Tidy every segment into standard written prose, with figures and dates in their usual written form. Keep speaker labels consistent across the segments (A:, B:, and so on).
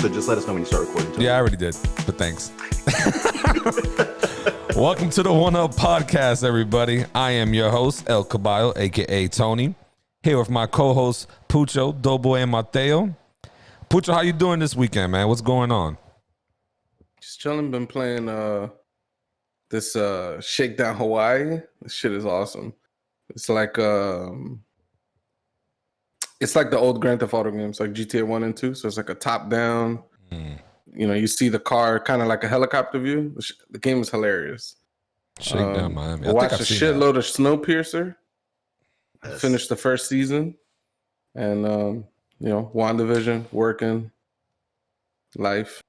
A: So just let us know when you start recording. Tony.
B: Yeah, I already did, but thanks. Welcome to the One Up Podcast, everybody. I am your host, El Caballo, a.k.a. Tony. Here with my co-hosts, Pucho, Doughboy, and Mateo. Pucho, how you doing this weekend, man? What's going on?
C: Just chilling. Been playing this Shakedown Hawaii. This shit is awesome. It's like the old Grand Theft Auto games, like GTA 1 and 2. So it's like a top-down. You know, you see the car kind of like a helicopter view. The game is hilarious.
B: Shakedown Miami.
C: I watched a shitload of Snowpiercer.
A: Yes.
C: Finished the first season. And, you know, WandaVision, working, life.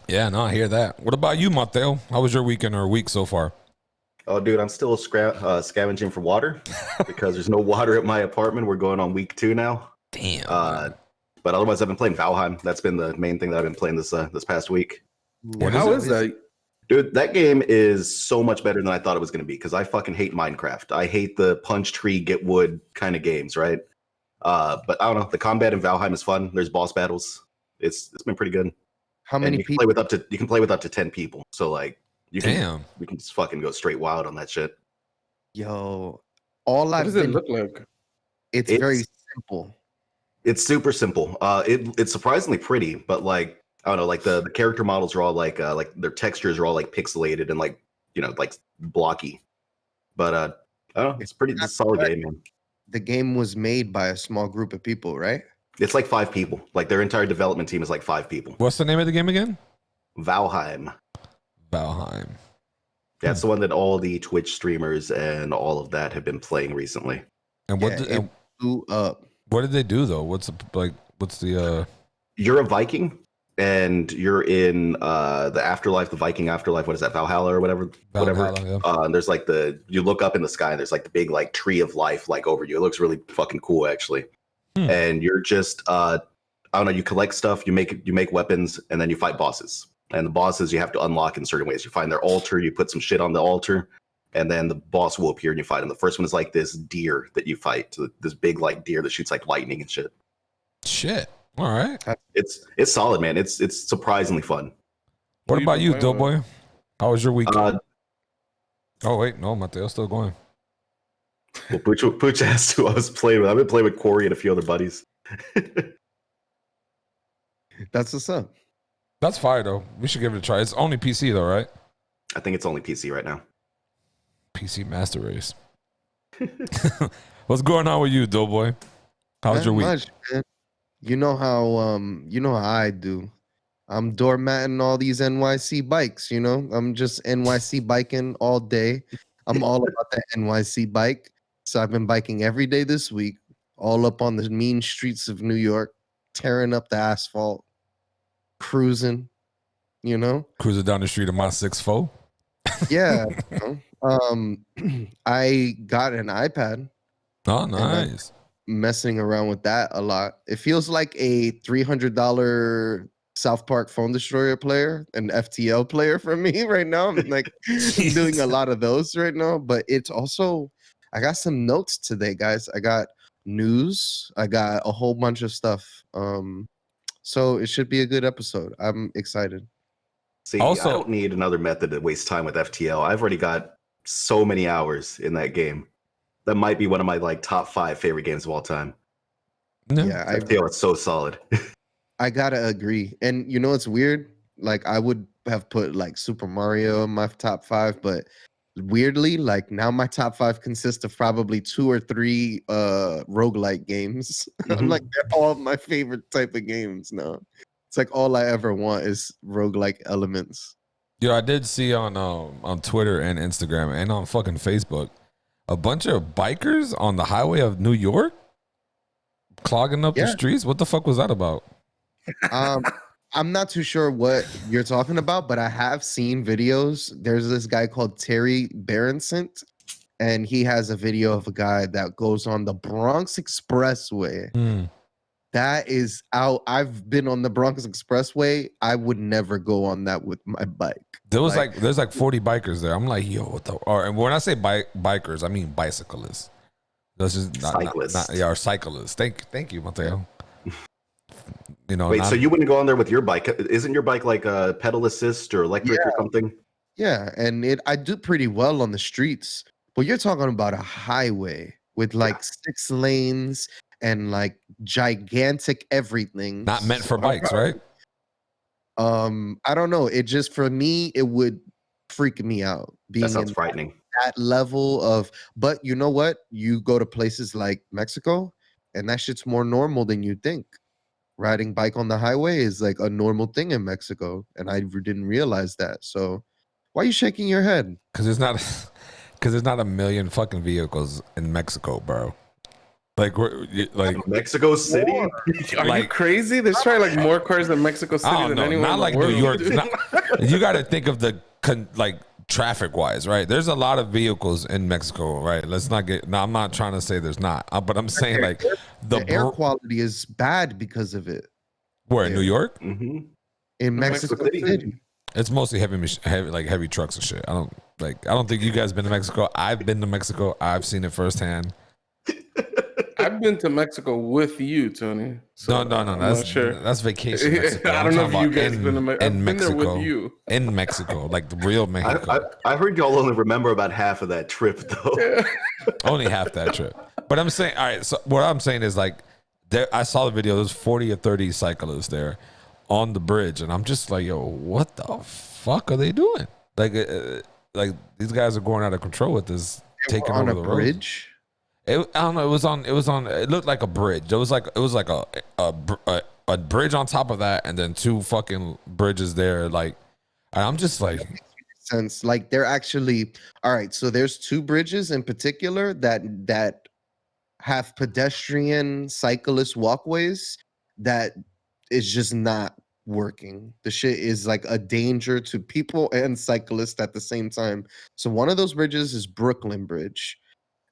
B: Yeah, no, I hear that. What about you, Mateo? How was your weekend or week so far?
A: Oh, dude, I'm still scavenging for water because there's no water at my apartment. We're going on week 2 now.
B: Damn.
A: But otherwise, I've been playing Valheim. That's been the main thing that I've been playing this past week.
C: How is that?
A: Dude, that game is so much better than I thought it was going to be because I fucking hate Minecraft. I hate the punch tree, get wood kind of games, right? But I don't know. The combat in Valheim is fun. There's boss battles. It's been pretty good.
D: How many people?
A: You can play with up to 10 people. So like, we can just fucking go straight wild on that shit.
D: Yo,
C: What does it look like?
D: It's very simple.
A: It's super simple. It's surprisingly pretty, but like I don't know, like the character models are all like their textures are all like pixelated and like like blocky. But I don't know, it's a solid game, man.
D: The game was made by a small group of people, right?
A: It's like 5 people. Like their entire development team is like 5 people.
B: What's the name of the game again?
A: Valheim.
B: Valheim.
A: Yeah, it's the one that all the Twitch streamers and all of that have been playing recently.
B: And
D: It blew up.
B: what did they do though? What's the
A: You're a Viking and you're in the afterlife, the Viking afterlife. What is that, Valhalla or whatever?
B: Valhalla, yeah.
A: And there's like you look up in the sky and there's like the big like tree of life like over you. It looks really fucking cool actually. And you're just I don't know, you collect stuff, you make weapons, and then you fight bosses. And the bosses you have to unlock in certain ways. You find their altar, you put some shit on the altar, and then the boss will appear and you fight him. The first one is like this deer that you fight, so this big like deer that shoots like lightning and shit.
B: shit? All right.
A: It's solid, man. It's surprisingly fun.
B: What about you,
C: playing
B: Doughboy? How was your weekend? Oh wait, no, Mateo's still going.
A: Well, Pooch asked who I was playing with. I've been playing with Corey and a few other buddies.
D: That's what's up.
B: That's fire though. We should give it a try. It's only PC though, right?
A: I think it's only PC right now.
B: PC Master Race. What's going on with you, Doughboy? How's your week?
D: Much, man. You know how I do. I'm doormatting all these NYC bikes, I'm just NYC biking all day. I'm all about that NYC bike. So I've been biking every day this week, all up on the mean streets of New York, tearing up the asphalt, cruising,
B: Cruising down the street of my 6'4".
D: Yeah. I got an iPad.
B: Oh, nice.
D: Messing around with that a lot. It feels like a $300 South Park Phone Destroyer player, an FTL player for me right now. I'm like doing a lot of those right now, but it's also, I got some notes today, guys. I got news. I got a whole bunch of stuff. So it should be a good episode. I'm excited.
A: See,
B: Also,
A: I don't need another method to waste time with FTL. I've already got so many hours in that game. That might be one of my like top 5 favorite games of all time.
D: Yeah,
A: FTL is so solid.
D: I gotta agree. And it's weird. Like I would have put like Super Mario in my top 5, but weirdly, like now my top 5 consists of probably 2 or 3 roguelike games. I'm like, they're all my favorite type of games now. It's like all I ever want is roguelike elements.
B: Yeah, I did see on Twitter and Instagram and on fucking Facebook a bunch of bikers on the highway of New York clogging up the streets. What the fuck was that about?
D: I'm not too sure what you're talking about, but I have seen videos. There's this guy called Terry Berenson, and he has a video of a guy that goes on the Bronx Expressway. That is out. I've been on the Bronx Expressway. I would never go on that with my bike.
B: There's like 40 bikers there. I'm like, yo, what the? And when I say bikers, I mean bicyclists. This is cyclists. Or cyclists. Thank you, Mateo. You know,
A: Wait,
B: not,
A: so you wouldn't go on there with your bike? Isn't your bike like a pedal assist or electric or something?
D: Yeah, and I do pretty well on the streets. But you're talking about a highway with like 6 lanes and like gigantic everything.
B: not meant for bikes, right?
D: I don't know. It just for me, it would freak me out
A: That
D: being
A: sounds
D: in
A: frightening.
D: that level of. But you know what? You go to places like Mexico, and that shit's more normal than you think. Riding bike on the highway is like a normal thing in Mexico, and I didn't realize that. So, why are you shaking your head?
B: Because there's not, because there's not a million fucking vehicles in Mexico, bro. Like, like
A: Mexico City?
C: Are you
B: Like-
C: crazy? There's probably like more cars in Mexico City
B: I don't
C: than
B: know,
C: anyone
B: not
C: in the
B: like
C: world.
B: New York.
C: dude.
B: You got to think of the like traffic wise, right? There's a lot of vehicles in Mexico, right? Let's not get. No, I'm not trying to say there's not, but I'm saying like
D: The air quality is bad because of it.
B: where in New York,
A: Mm-hmm.
D: In Mexico City.
B: it's mostly heavy trucks and shit. I don't think you guys been to Mexico. I've been to Mexico. I've seen it firsthand.
C: I've been to Mexico with you, Tony. So
B: No,
C: I'm
B: that's
C: not sure.
B: that's vacation. Mexico.
C: I
B: I'm
C: don't know if
B: talking
C: you
B: about
C: guys been to Mexico.
B: in
C: I've been there
B: Mexico.
C: with you.
B: In Mexico, like the real Mexico.
A: I heard y'all only remember about half of that trip, though.
B: Only half that trip. But I'm saying, all right. So what I'm saying is like, there. I saw the video. There's 40 or 30 cyclists there on the bridge, and I'm just like, yo, what the fuck are they doing? Like these guys are going out of control with this, taking
D: on
B: over
D: a
B: the road.
D: bridge.
B: I don't know. It was on. It looked like a bridge. It was like a bridge on top of that, and then 2 fucking bridges there. Like, and I'm just like,
D: Sense like they're actually all right. So there's 2 bridges in particular that have pedestrian cyclist walkways that is just not working. The shit is like a danger to people and cyclists at the same time. So one of those bridges is Brooklyn Bridge.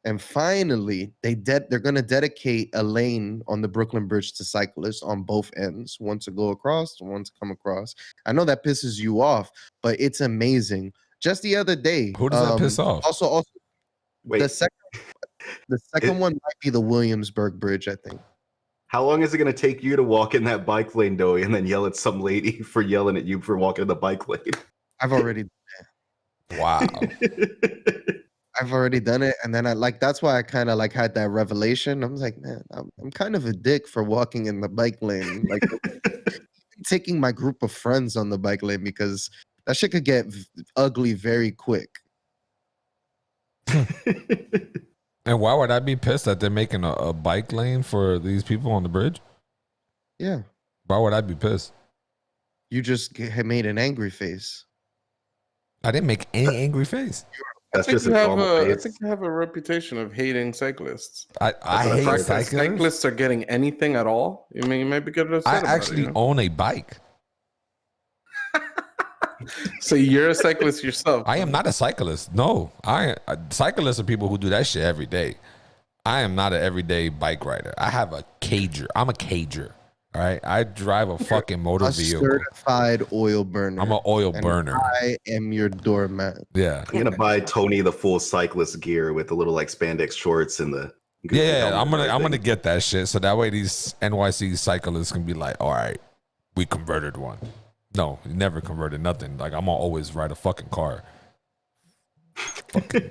D: And finally, they're going to dedicate a lane on the Brooklyn Bridge to cyclists on both ends, one to go across, one to come across. I know that pisses you off, but it's amazing. Just the other day,
B: who does that piss off?
D: Also,
A: Wait,
D: the second one might be the Williamsburg Bridge, I think.
A: how long is it going to take you to walk in that bike lane, Doey, and then yell at some lady for yelling at you for walking in the bike lane?
D: I've already
B: Wow.
D: I've already done it, and then that's why I kind of like had that revelation. I was like, man, I'm kind of a dick for walking in the bike lane, like taking my group of friends on the bike lane because that shit could get ugly very quick.
B: And why would I be pissed that they're making a bike lane for these people on the bridge?
D: Yeah,
B: Why would I be pissed?
D: you just had made an angry face.
B: I didn't make any angry face.
A: That's
C: I think
A: just a
C: you have
A: normal
C: I
A: face.
C: think you have a reputation of hating cyclists.
B: I
A: what I
B: hate
A: thought.
C: If
B: cyclists.
C: cyclists are getting anything at all, I mean, you might be getting
B: I
C: upset about
B: actually
C: it.
B: own a bike.
C: So you're a cyclist yourself.
B: I am not a cyclist. No, cyclists are people who do that shit every day. I am not an everyday bike rider. I have a cager. I'm a cager. All right, I drive a fucking motor
D: A
B: vehicle.
D: certified oil burner.
B: I'm an oil
D: and
B: burner.
D: I am your doormat.
B: Yeah.
A: I'm gonna buy Tony the full cyclist gear with the little like spandex shorts and the goofy
B: Yeah,
A: helmet
B: I'm
A: and
B: gonna
A: everything.
B: get that shit so that way these NYC cyclists can be like, all right, we converted one. No, you never converted nothing. Like I'm gonna always ride a fucking car. Fucking-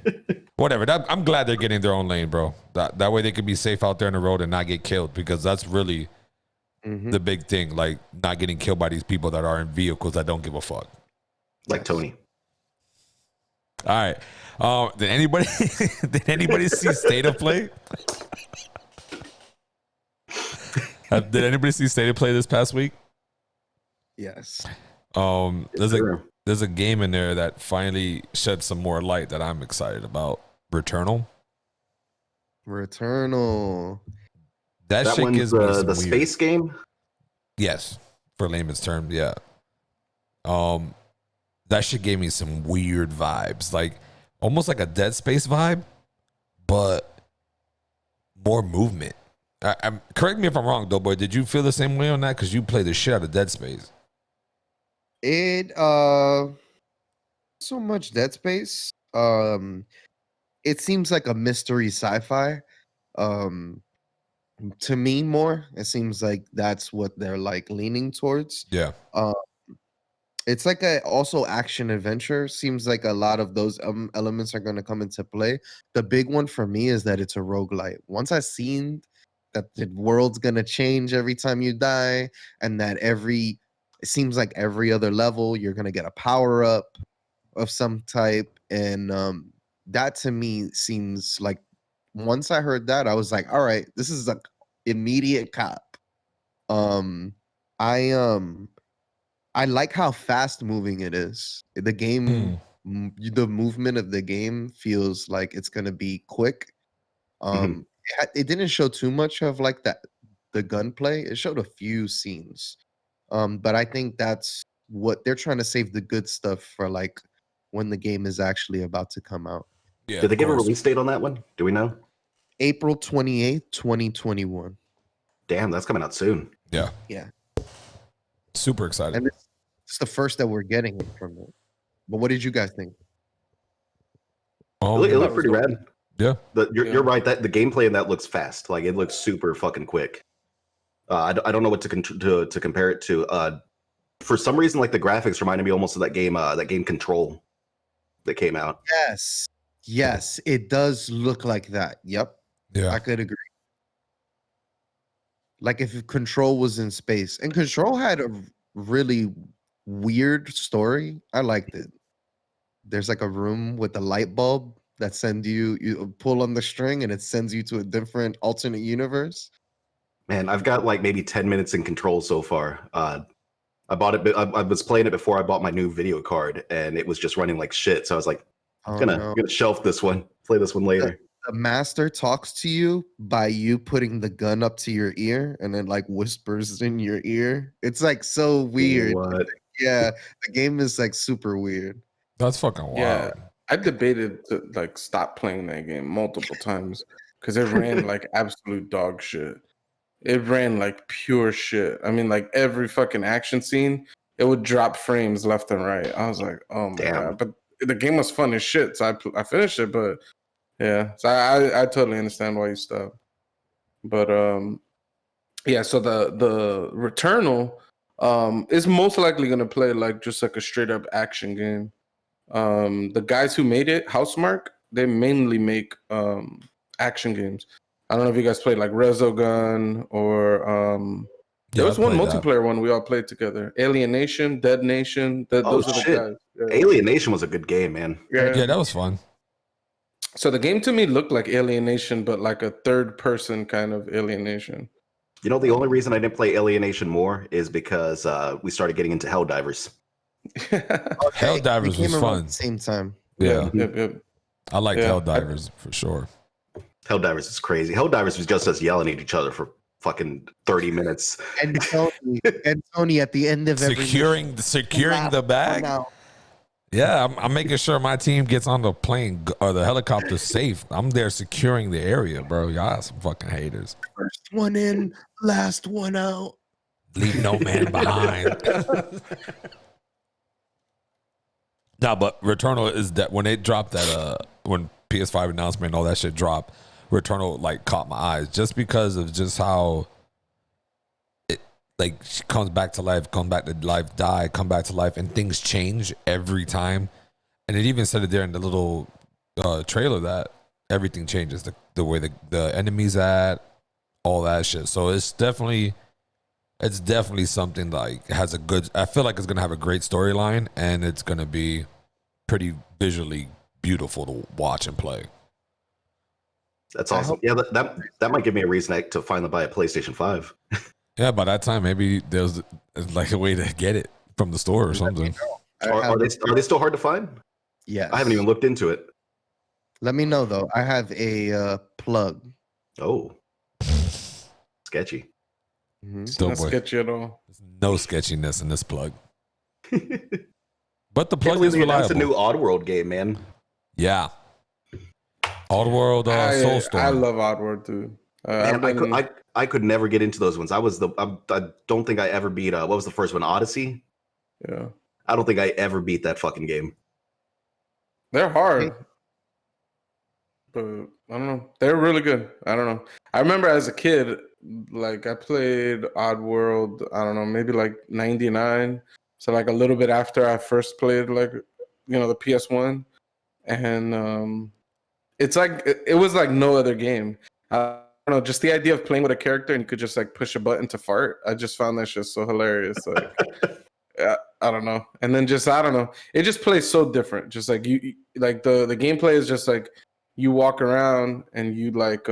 B: whatever. I'm glad they're getting their own lane, bro. That way they can be safe out there on the road and not get killed because that's really the big thing. Like not getting killed by these people that are in vehicles that don't give a fuck.
A: like Tony.
B: All right. Did anybody see State of Play? Did anybody see State of Play this past week?
D: Yes.
B: There's a game in there that finally shed some more light that I'm excited about. Returnal. That
A: That
B: shit
A: one's
B: gives me some
A: the
B: weird,
A: space game.
B: Yes, for layman's term, yeah. That shit gave me some weird vibes, like almost like a Dead Space vibe, but more movement. Correct me if I'm wrong, though, boy. Did you feel the same way on that? Because you play the shit out of Dead Space.
D: It so much Dead Space. It seems like a mystery sci-fi. to me more. It seems like that's what they're like leaning towards.
B: Yeah.
D: It's like a also action adventure. Seems like a lot of those elements are going to come into play. The big one for me is that it's a roguelite. Once I seen that the world's going to change every time you die, and that it seems like every other level you're going to get a power up of some type, and that to me seems like, once I heard that, I was like, all right, this is like immediate cop. I like how fast moving it is. The game, the movement of the game feels like it's gonna be quick. It didn't show too much of like the gunplay. It showed a few scenes, but I think that's what they're trying to save the good stuff for, like when the game is actually about to come out.
B: Yeah.
A: Did they give a release date on that one? Do we know?
D: April 28th, 2021.
A: Damn, that's coming out soon.
B: Yeah.
D: Yeah.
B: Super excited.
D: And it's the first that we're getting from it. But what did you guys think?
A: It looked pretty rad.
B: Yeah.
A: You're right. That the gameplay in that looks fast. Like it looks super fucking quick. I don't know what to compare it to. For some reason, like the graphics reminded me almost of that game Control that came out.
D: Yes, it does look like that. Yep.
B: Yeah.
D: I could agree. Like if Control was in space, and Control had a really weird story. I liked it. There's like a room with a light bulb that sends you pull on the string and it sends you to a different alternate universe.
A: Man, I've got like maybe 10 minutes in Control so far. I bought it. I was playing it before I bought my new video card, and it was just running like shit. So I was like, I'm gonna shelf this one. Play this one later.
D: The master talks to you by you putting the gun up to your ear, and then like whispers in your ear. It's like so weird.
A: What?
D: Yeah, the game is like super weird.
B: That's fucking wild.
C: Yeah, I debated to like stop playing that game multiple times because it ran like absolute dog shit. It ran like pure shit. I mean, like every fucking action scene, it would drop frames left and right. I was like, oh my god! But the game was fun as shit, so I finished it. But yeah, so I totally understand why you stopped. But yeah. So the Returnal is most likely gonna play like just like a straight up action game. The guys who made it, Housemarque, they mainly make action games. I don't know if you guys played like Resogun or there was one multiplayer one we all played together. Alienation, Dead Nation. Those are the guys. Yeah.
A: Alienation was a good game, man.
B: Yeah, that was fun.
C: So the game to me looked like Alienation, but like a third person kind of Alienation.
A: You know, the only reason I didn't play Alienation more is because we started getting into Helldivers.
B: Helldivers was fun.
D: At the same time.
B: Yeah.
C: Yep.
B: I liked Helldivers for sure.
A: Helldivers is crazy. Helldivers was just us yelling at each other for fucking 30 minutes.
D: And Tony at the end of every
B: securing the bag. Yeah, I'm making sure my team gets on the plane or the helicopter safe. I'm there securing the area, bro. Y'all some fucking haters.
D: First one in, last one out.
B: Leave no man behind. No, but Returnal is that when they dropped that when PS5 announcement and all that shit dropped, Returnal like caught my eyes just because of just how it like she comes back to life, come back to life, die, come back to life, and things change every time. And it even said it there in the little trailer that everything changes, the way the enemies at, all that shit. So it's definitely something like has a good. I feel like it's gonna have a great storyline, and it's gonna be pretty visually beautiful to watch and play.
A: That's awesome. Yeah, that might give me a reason to finally buy a PlayStation 5.
B: Yeah, by that time maybe there's like a way to get it from the store or something.
A: Are they still hard to find?
D: Yeah,
A: I haven't even looked into it.
D: Let me know though. I have a plug.
A: Oh, sketchy.
C: It's not sketchy at all.
B: There's no sketchiness in this plug. But the plug is
A: That's
B: reliable.
A: a new Oddworld game, man.
B: Yeah. Oddworld Soulstorm.
C: I love Oddworld too.
A: Man, I could never get into those ones. I don't think I ever beat what was the first one? Odyssey?
C: Yeah.
A: I don't think I ever beat that fucking game.
C: They're hard. But I don't know. They're really good. I don't know. I remember as a kid, like I played Oddworld, I don't know, maybe like 99. So like a little bit after I first played like the PS1. And it's like it was like no other game. I don't know, just the idea of playing with a character and you could just like push a button to fart. I just found that shit so hilarious. Like I don't know. And then just I don't know. It just plays so different. Just like you like the gameplay is just like you walk around and you like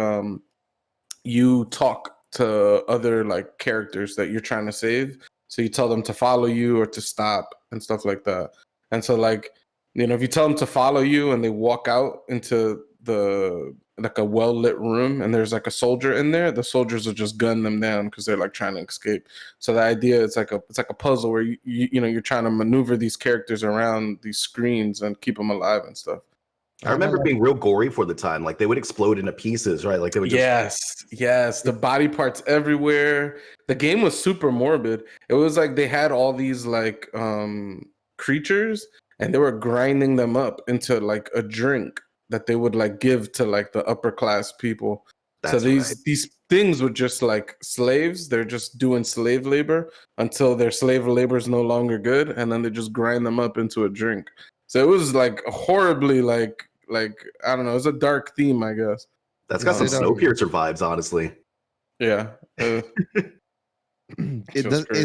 C: you talk to other like characters that you're trying to save. So you tell them to follow you or to stop and stuff like that. And so like, if you tell them to follow you and they walk out into the like a well-lit room and there's like a soldier in there, the soldiers will just gun them down because they're like trying to escape. So the idea it's like a puzzle where you're trying to maneuver these characters around these screens and keep them alive and stuff.
A: I remember being real gory for the time. Like they would explode into pieces, right? Like they would just
C: yes, the body parts everywhere. The game was super morbid. It was like they had all these like creatures and they were grinding them up into like a drink that they would like give to like the upper class people. So these things were just like slaves. They're just doing slave labor until their slave labor is no longer good, and then they just grind them up into a drink. So it was like horribly like I don't know. It's a dark theme, I guess.
A: That's got some Snowpiercer vibes, honestly.
C: Yeah.
D: Is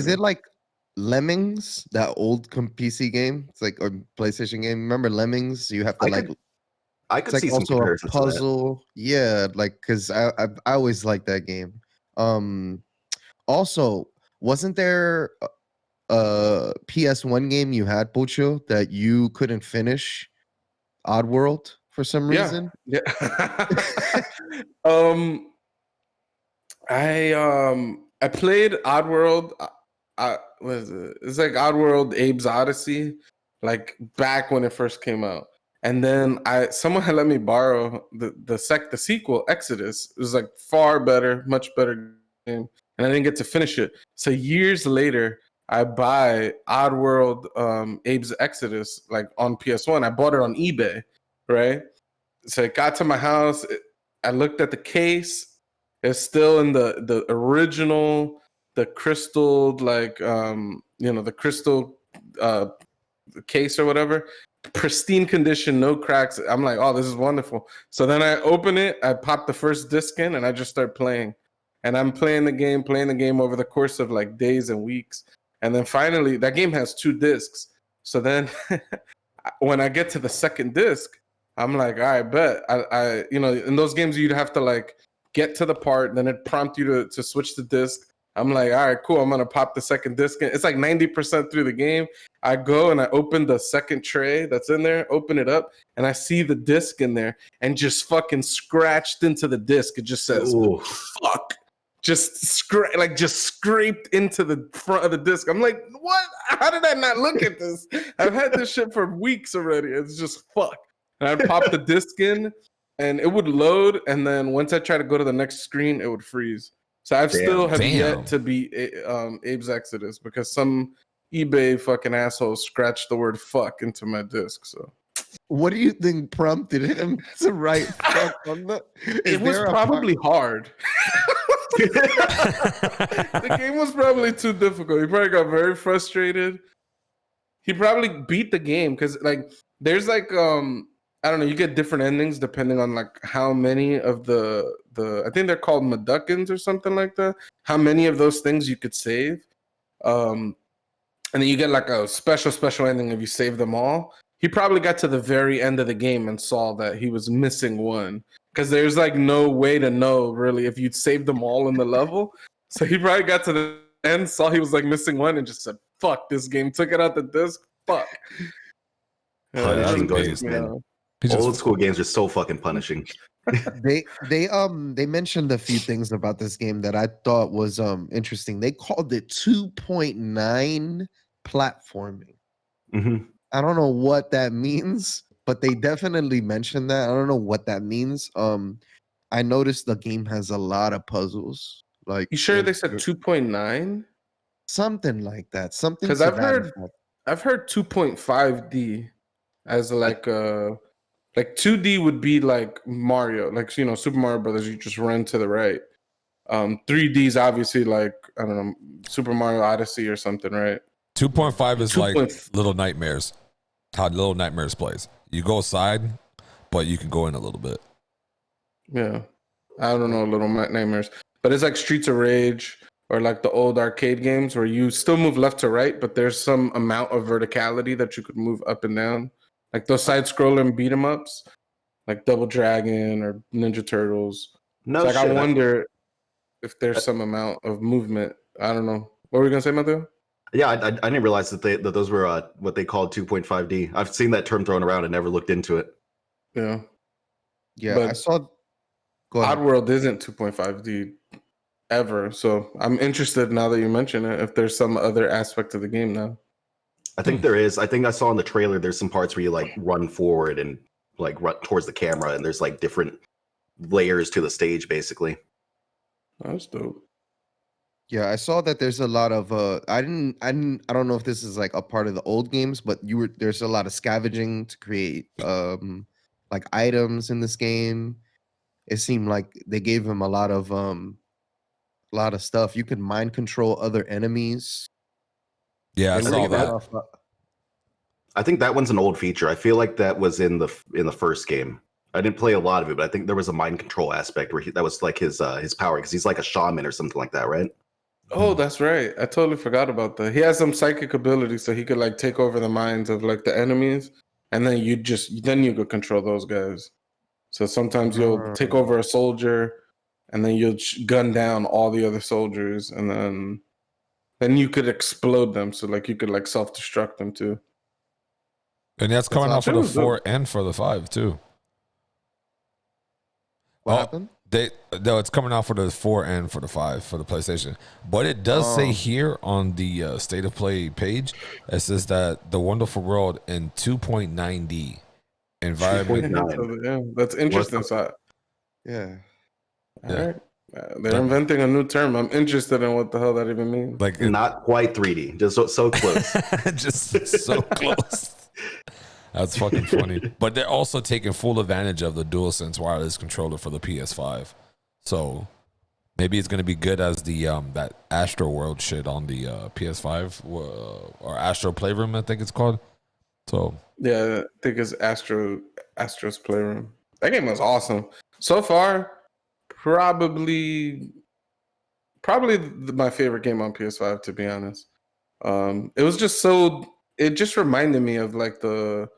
D: it like Lemmings, that old PC game? It's like a PlayStation game. Remember Lemmings? You have to
A: I could
D: it's
A: see
D: like
A: some
D: also a
A: comparisons to that.
D: puzzle. Yeah, like because I always liked that game. Also, wasn't there a PS1 game you had, Pucho, that you couldn't finish? Oddworld for some reason.
C: Yeah. I played Oddworld. What is it? It's like Oddworld Abe's Odyssey, like back when it first came out. And then someone had let me borrow the sequel, Exodus. It was like far better, much better game, and I didn't get to finish it. So years later, I buy Oddworld Abe's Exodus like on PS1. I bought it on eBay, right? So it got to my house. I looked at the case. It's still in the original, the crystal like the crystal case or whatever. Pristine condition, no cracks. I'm like, oh, this is wonderful. So then I open it, I pop the first disc in, and I just start playing. And I'm playing the game over the course of like days and weeks. And then finally, that game has 2 discs. So then when I get to the second disc, I'm like, all right, bet. I in those games, you'd have to like get to the part, then it prompt you to switch the disc. I'm like, all right, cool. I'm going to pop the second disc in. It's like 90% through the game. I go and I open the second tray that's in there, open it up, and I see the disc in there and just fucking scratched into the disc. It just says,
A: Ooh.
C: fuck. Just scraped into the front of the disc. I'm like, what? How did I not look at this? I've had this shit for weeks already. It's just fuck. And I popped the disc in and it would load. And then once I try to go to the next screen, it would freeze. So I've still have yet to beat Abe's Exodus because some eBay fucking asshole scratched the word fuck into my disc. So
D: what do you think prompted him to write fuck on the?
C: It was probably hard. The game was probably too difficult. He probably got very frustrated. He probably beat the game because like there's like I don't know, you get different endings depending on like how many of the I think they're called Meduckins or something like that. How many of those things you could save. And then you get like a special ending if you save them all. He probably got to the very end of the game and saw that he was missing one. Because there's like no way to know really if you'd saved them all in the level. So he probably got to the end, saw he was like missing one and just said, fuck this game, took it out the disc. Fuck.
A: Punishing games, man. Old school games are so fucking punishing.
D: They mentioned a few things about this game that I thought was interesting. They called it 2.9 platforming.
A: Mm-hmm.
D: I don't know what that means, but they definitely mentioned that. I don't know what that means. I noticed the game has a lot of puzzles. Like,
C: you sure they said 2.9?
D: Something like that. Something
C: because I've heard 2.5D as like 2D would be like Mario, like Super Mario Brothers. You just run to the right, 3D's obviously like, I don't know, Super Mario Odyssey or something, right?
B: 2.5 is
C: 2.
B: like Little Nightmares. How Little Nightmares plays. You go side, but you can go in a little bit.
C: Yeah, I don't know, Little Nightmares, but it's like Streets of Rage or like the old arcade games where you still move left to right, but there's some amount of verticality that you could move up and down, like those side-scrolling beat 'em ups, like Double Dragon or Ninja Turtles.
A: No
C: It's like
A: shit.
C: I wonder if there's some amount of movement. I don't know. What were we gonna say, Matthew?
A: Yeah, I didn't realize that those were what they called 2.5D. I've seen that term thrown around and never looked into it.
C: Yeah,
D: Yeah,
C: But
D: I saw. Go ahead.
C: Oddworld isn't 2.5D ever, so I'm interested now that you mention it. If there's some other aspect of the game now.
A: I think there is. I think I saw in the trailer there's some parts where you like run forward and like run towards the camera, and there's like different layers to the stage, basically.
C: That's dope.
D: Yeah, I saw that there's a lot of I don't know if this is like a part of the old games, but there's a lot of scavenging to create like items in this game. It seemed like they gave him a lot of stuff. You can mind control other enemies.
B: Yeah, I
D: They
B: saw
D: ripped
B: that.
D: off,
A: I think that one's an old feature. I feel like that was in the first game. I didn't play a lot of it, but I think there was a mind control aspect where that was like his power, because he's like a shaman or something like that, right?
C: Oh, that's right. I totally forgot about that. He has some psychic ability, so he could like take over the minds of like the enemies, and then you could control those guys. So sometimes you'll take over a soldier, and then you'll gun down all the other soldiers, and then you could explode them. So like you could like self-destruct them too.
B: And that's coming out for the
C: awesome.
B: 4 and for the 5 too.
D: what happened?
B: No, it's coming out for the 4 and for the 5 for the PlayStation. But it does say here on the State of Play page, it says that the Wonderful World in 2.9D environment.
A: 2.9.
C: Yeah, that's interesting. So,
D: Yeah.
C: all right. They're inventing a new term. I'm interested in what the hell that even means.
B: Like
A: Not quite 3D, just so close.
B: just so close. That's fucking funny. But they're also taking full advantage of the DualSense wireless controller for the PS5. So maybe it's gonna be good as the that Astro World shit on the PS5 or Astro Playroom, I think it's called. So
C: Yeah, I think it's Astro's Playroom. That game was awesome. So far, probably my favorite game on PS5, to be honest. It was just it just reminded me of like the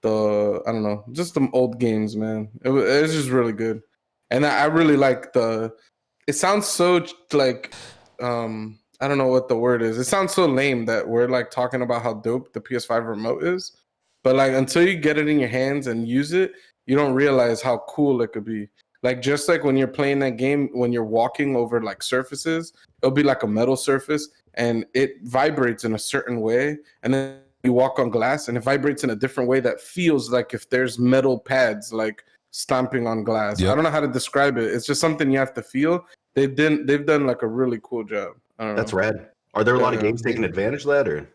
C: I don't know, just the old games, man. It was just really good. And I really like it sounds so like I don't know what the word is. It sounds so lame that we're like talking about how dope the PS5 remote is. But like until you get it in your hands and use it, you don't realize how cool it could be. Like just like when you're playing that game, when you're walking over like surfaces, it'll be like a metal surface and it vibrates in a certain way. And then you walk on glass and it vibrates in a different way that feels like if there's metal pads like stomping on glass.
B: Yep.
C: I don't know how to describe it. It's just something you have to feel. They've done like a really cool job. I don't
A: That's
C: know.
A: rad. Are there a lot of games taking advantage of that, or?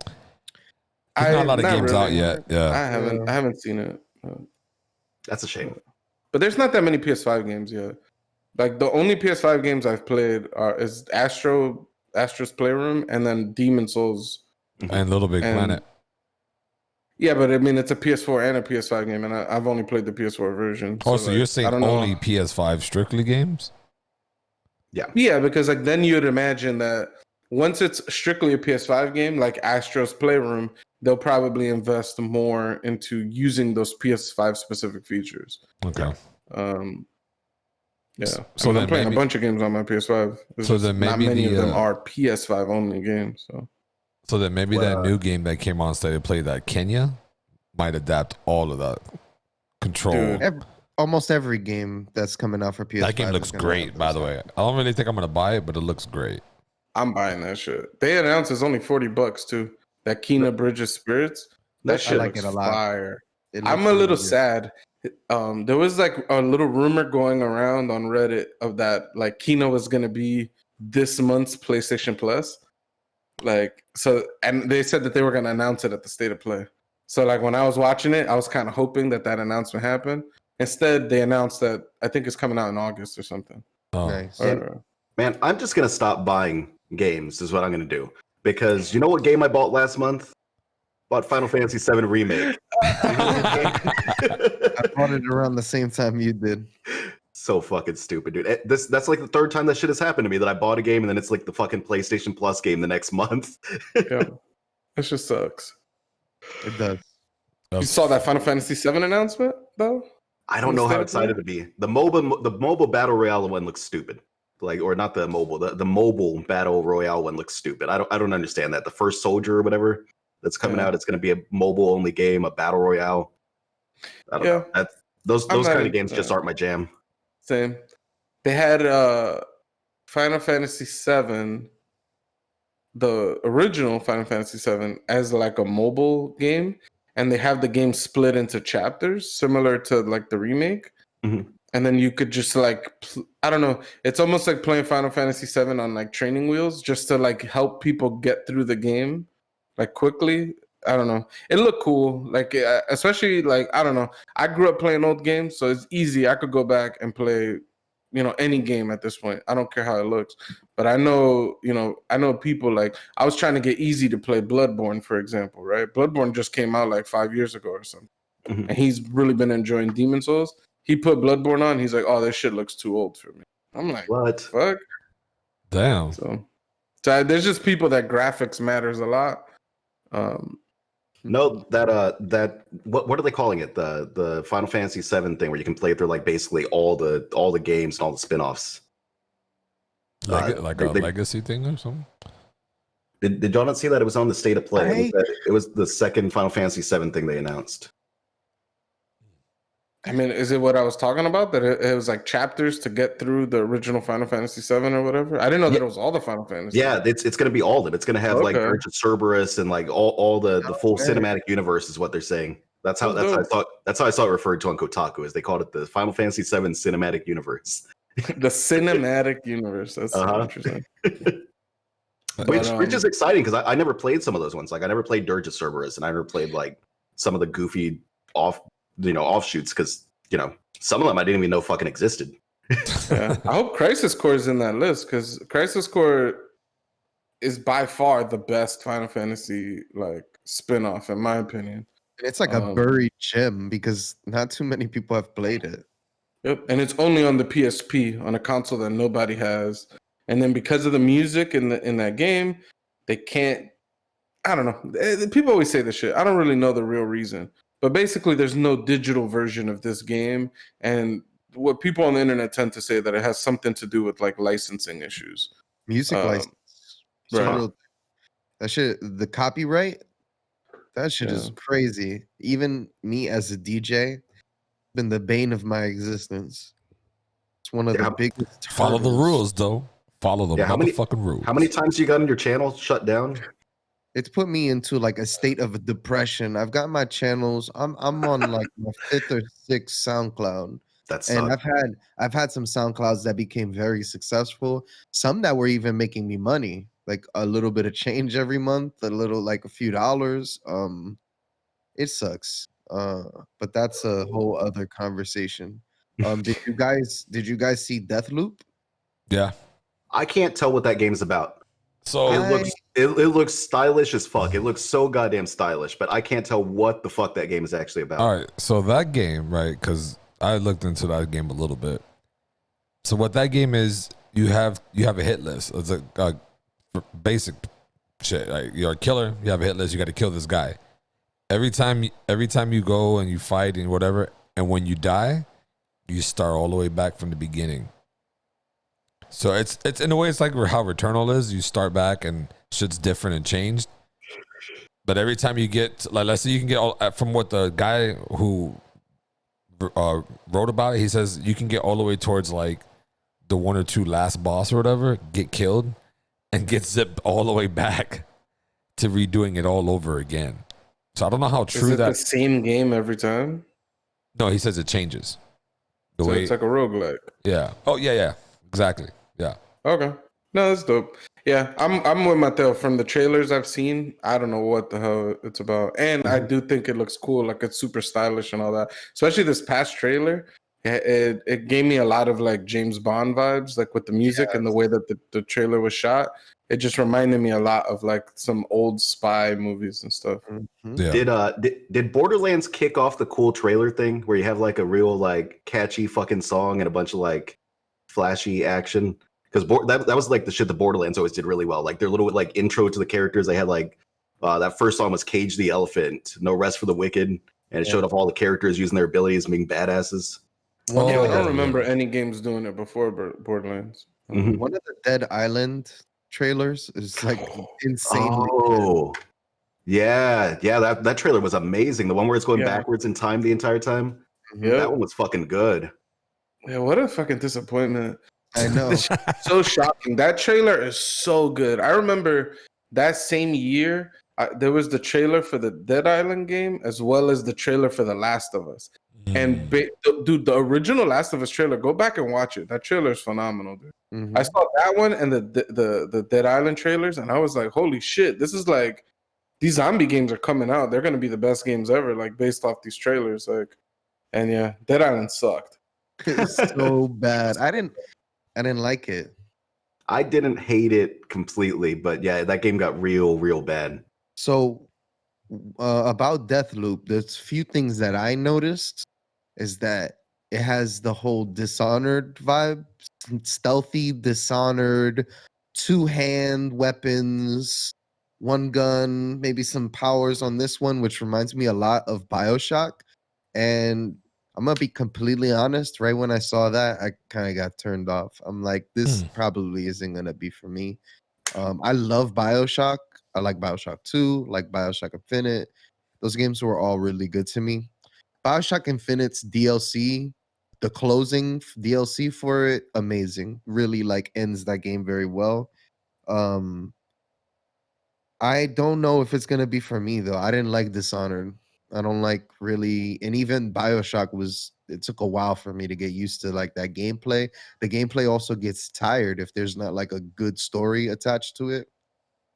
B: there's not a lot of games out yet.
C: I
B: Yeah.
C: haven't seen it.
A: That's a shame.
C: But there's not that many PS5 games yet. Like the only PS5 games I've played is Astro's Playroom, and then Demon Souls.
B: And Little Big Planet.
C: Yeah, but I mean it's a PS4 and a PS5 game, and I've only played the PS4 version.
B: Oh, so
C: like,
B: you're saying
C: I don't know.
B: only PS5 strictly games?
C: Yeah, because like then you'd imagine that once it's strictly a PS5 game, like Astro's Playroom, they'll probably invest more into using those PS5 specific features.
B: Okay.
C: Yeah.
B: So
C: I'm playing a bunch of games on my PS5.
B: So then
C: not
B: maybe
C: many of them are PS5 only games.
B: So then maybe that new game that came on State of Play, that Kenya, might adapt all of that control.
C: Dude.
D: Almost every game that's coming out for PS5.
B: That game looks
D: is gonna
B: great,
D: have
B: by
D: this.
B: the way. I don't really think I'm gonna buy it, but it looks great.
C: I'm buying that shit. They announced it's only $40 too. That Kena Bridge of Spirits. That shit
D: like
C: looks
D: it a lot.
C: fire.
D: It
C: I'm
D: looks
C: a
D: really
C: little
D: good.
C: sad. There was like a little rumor going around on Reddit of that like Kena was gonna be this month's PlayStation Plus. Like so, and they said that they were gonna announce it at the State of Play. So like when I was watching it, I was kind of hoping that announcement happened. Instead, they announced that I think it's coming out in August or something.
B: Oh.
D: Nice.
C: Or
A: Man, I'm just gonna stop buying games. Is what I'm gonna do because you know what game I bought last month? Bought Final Fantasy VII Remake.
D: I bought it around the same time you did.
A: So fucking stupid, dude. That's like the third time that shit has happened to me that I bought a game and then it's like the fucking PlayStation Plus game the next month.
C: Yeah, it just sucks.
D: It does.
C: You saw that Final Fantasy VII announcement though?
A: I don't know how excited to be. The mobile battle royale one looks stupid. Like, or not the mobile, the mobile battle royale one looks stupid. I don't understand that. The first soldier or whatever that's coming out, it's going to be a mobile only game, a battle royale. I don't know. Those kind of games just aren't my jam.
C: Same. They had Final Fantasy VII, the original Final Fantasy VII, as like a mobile game, and they have the game split into chapters, similar to like the remake.
A: Mm-hmm.
C: And then you could just like, I don't know. It's almost like playing Final Fantasy VII on like training wheels, just to like help people get through the game, like quickly. I don't know. It looked cool, like especially like I don't know. I grew up playing old games, so it's easy. I could go back and play, any game at this point. I don't care how it looks. But I know people like I was trying to get easy to play Bloodborne, for example, right? Bloodborne just came out like 5 years ago or something, and he's really been enjoying Demon Souls. He put Bloodborne on. He's like, "Oh, this shit looks too old for me." I'm like,
A: "What?
C: Fuck?"
B: Damn.
C: So there's just people that graphics matters a lot.
A: No, that what are they calling it? The Final Fantasy VII thing where you can play through like basically all the games and all the spin-offs.
B: Like a legacy thing or something?
A: Did y'all not see that? It was on the State of Play. It was the second Final Fantasy VII thing they announced.
C: I mean, is it what I was talking about? That it was like chapters to get through the original Final Fantasy VII or whatever? I didn't know that it was all the Final Fantasy.
A: Yeah, it's going to be all of it. It's going to have like Urge of Cerberus and like all the full cinematic universe is what they're saying. That's how I saw it referred to on Kotaku, is they called it the Final Fantasy VII cinematic universe.
C: The cinematic universe. That's so interesting.
A: Which is exciting because I never played some of those ones. Like I never played Dirge of Cerberus and I never played like some of the goofy offshoots because some of them I didn't even know fucking existed.
C: Yeah. I hope Crisis Core is in that list because Crisis Core is by far the best Final Fantasy like spin-off in my opinion.
D: It's like a buried gem because not too many people have played it.
C: Yep, and it's only on the PSP on a console that nobody has. And then because of the music in that game, they can't. I don't know. People always say this shit. I don't really know the real reason. But basically, there's no digital version of this game, and what people on the internet tend to say that it has something to do with like licensing issues.
D: Music license, right? That shit, the copyright, that shit is crazy. Even me as a DJ, been the bane of my existence. It's one of the biggest.
B: Follow the rules, though. Follow the motherfucking rules.
A: How many times you got on your channel shut down?
D: It's put me into like a state of depression. I've got my channels. I'm on like my 5th or 6th SoundCloud. And I've had some SoundClouds that became very successful. Some that were even making me money, like a little bit of change every month, like a few dollars. It sucks. But that's a whole other conversation. Did you guys see Deathloop?
B: Yeah.
A: I can't tell what that game's about.
B: So
A: it looks stylish as fuck. It looks so goddamn stylish, but I can't tell what the fuck that game is actually about.
B: All right, so that game, right? Because I looked into that game a little bit. So what that game is, you have a hit list. It's a basic shit. Like you're a killer, you have a hit list. You got to kill this guy. Every time you go and you fight and whatever, and when you die, you start all the way back from the beginning. So it's in a way it's like how Returnal is. You start back and shit's different and changed. But every time you get, like, let's say you can get all from what the guy who wrote about it, he says you can get all the way towards like the 1 or 2 last boss or whatever, get killed, and get zipped all the way back to redoing it all over again. So I don't know how true
C: the same game every time.
B: No, he says it changes.
C: It's like a roguelike.
B: Yeah. Oh yeah. Exactly. Yeah.
C: Okay. No, that's dope. Yeah, I'm with Mateo. From the trailers I've seen, I don't know what the hell it's about. And I do think it looks cool. Like it's super stylish and all that. Especially this past trailer. It gave me a lot of like James Bond vibes, like with the music and the way that the trailer was shot. It just reminded me a lot of like some old spy movies and stuff.
B: Yeah.
A: Did Borderlands kick off the cool trailer thing where you have like a real like catchy fucking song and a bunch of like flashy action? Because that was like the shit that Borderlands always did really well. Like their little like intro to the characters, they had like that first song was Cage the Elephant, No Rest for the Wicked, and it showed off all the characters using their abilities and being badasses.
B: Oh,
C: I don't
B: yeah.
C: remember any games doing it before Borderlands.
A: Mhm.
D: One of the Dead Island trailers is like insanely good.
A: Oh, yeah. That trailer was amazing. The one where it's going backwards in time the entire time.
C: Yeah,
A: That one was fucking good.
C: yeah. What a fucking disappointment!
D: I know.
C: This shit is so shocking. That trailer is so good. I remember that same year there was the trailer for the Dead Island game as well as the trailer for The Last of Us. And dude, the original Last of Us trailer, go back and watch it. That trailer is phenomenal, dude.
D: Mhm.
C: I saw that one and the Dead Island trailers, and I was like, holy shit, this is like these zombie games are coming out. They're gonna be the best games ever, like based off these trailers. Like, and yeah, Dead Island sucked.
D: It's so bad. I didn't like it.
A: I didn't hate it completely, but yeah, that game got real bad.
D: So about Deathloop, there's few things that I noticed is that it has the whole Dishonored vibe, stealthy Dishonored, two-hand weapons, one gun, maybe some powers on this one, which reminds me a lot of BioShock. And I'm gonna be completely honest, right when I saw that, I kind of got turned off. I'm like, this probably isn't gonna be for me. I love BioShock. I like BioShock 2, like BioShock Infinite. Those games were all really good to me. BioShock Infinite's DLC, the closing DLC for it, amazing. Really like ends that game very well. I don't know if it's gonna be for me though. I didn't like Dishonored. I don't like really, and even BioShock it took a while for me to get used to like that gameplay. The gameplay also gets tired if there's not like a good story attached to it.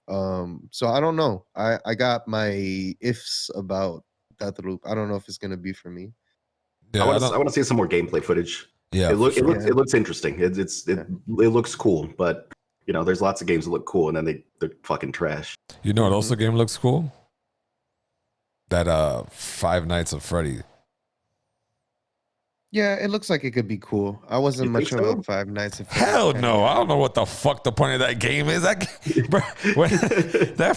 D: So I don't know. I got my ifs about Deathloop. I don't know if it's gonna be for me.
B: Yeah,
A: I want to see some more gameplay footage.
B: yeah,
A: it
B: for sure.
A: looks interesting. It looks cool, but you know, there's lots of games that look cool and then they're fucking trash.
B: You know what also game looks cool? That Five Nights at Freddy.
D: Yeah, it looks like it could be cool. I wasn't
A: You
D: much
A: think
D: of
A: so?
D: a Five Nights at Freddy's
B: Hell
D: fan.
B: no! I don't know what the fuck the point of that game is. That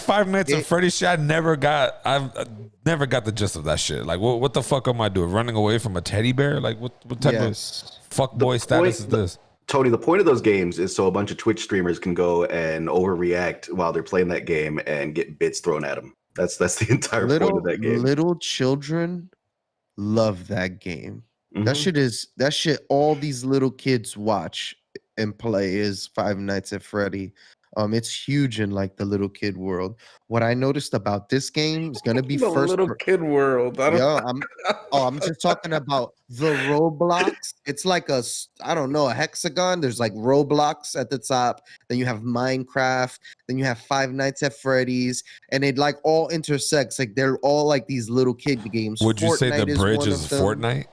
B: Five Nights at Freddy shit, I've never got the gist of that shit. Like, what the fuck am I doing? Running away from a teddy bear? Like, what type
D: Yes.
B: of fuck boy status is this?
A: Tony, the point of those games is so a bunch of Twitch streamers can go and overreact while they're playing that game and get bits thrown at them. That's the entire point of that game.
D: Little children love that game.
A: Mhm.
D: That shit all these little kids watch and play is Five Nights at Freddy. It's huge in like the little kid world. What I noticed about this game is gonna be
C: The little kid world.
D: I'm just talking about the Roblox. It's like a hexagon. There's like Roblox at the top. Then you have Minecraft. Then you have Five Nights at Freddy's, and it like all intersects. Like they're all like these little kid games.
B: Would you say
D: Fortnite
B: the
D: is
B: bridge
D: one
B: is
D: of them.
B: Fortnite?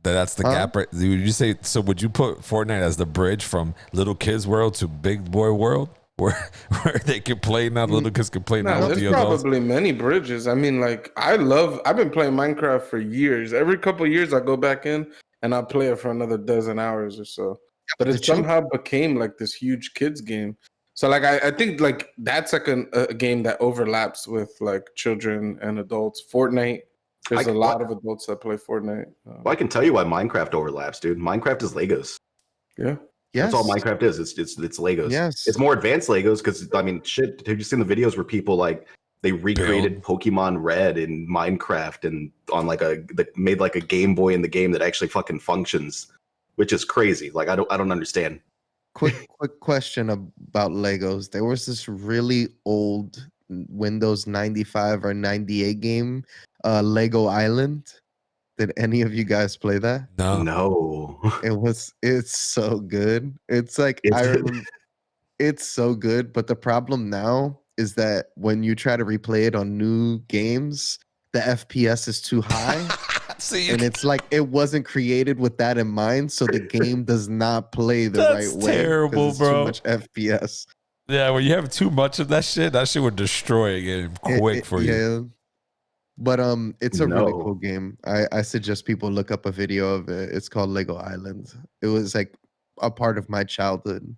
B: That's the gap, right? Would you say so? Would you put Fortnite as the bridge from little kids world to big boy world, where they can play now, little kids can play now
C: No,
B: with
C: there's
B: the adults?
C: probably many bridges. I mean, like I've been playing Minecraft for years. Every couple of years I go back in and I play it for another dozen hours or so. But it somehow became like this huge kids game. So like I think like that's like a game that overlaps with like children and adults. Fortnite. There's a lot of adults that play Fortnite.
A: Well, I can tell you why Minecraft overlaps, dude. Minecraft is Legos.
C: Yeah.
D: Yes.
A: That's all Minecraft is. It's Legos.
D: Yes.
A: It's more advanced Legos because I mean, shit. Have you seen the videos where people like they recreated Pokemon Red in Minecraft and on like made like a Game Boy in the game that actually fucking functions, which is crazy. Like I don't understand.
D: Quick question about Legos. There was this really old Windows 95 or 98 game, Lego Island. Did any of you guys play that?
B: No.
D: It's so good. It's like
A: Is
D: I
A: it?
D: remember it's so good, but the problem now is that when you try to replay it on new games, the FPS is too high.
B: See,
D: And it's like it wasn't created with that in mind, so the game does not play the
B: That's
D: right way. 'cause
B: terrible,
D: it's
B: bro.
D: Too much FPS.
B: yeah, when you have too much of that shit would destroy a game quick for you.
D: Yeah. But it's a really
A: No.
D: cool game. I suggest people look up a video of it. It's called Lego Island. It was like a part of my childhood.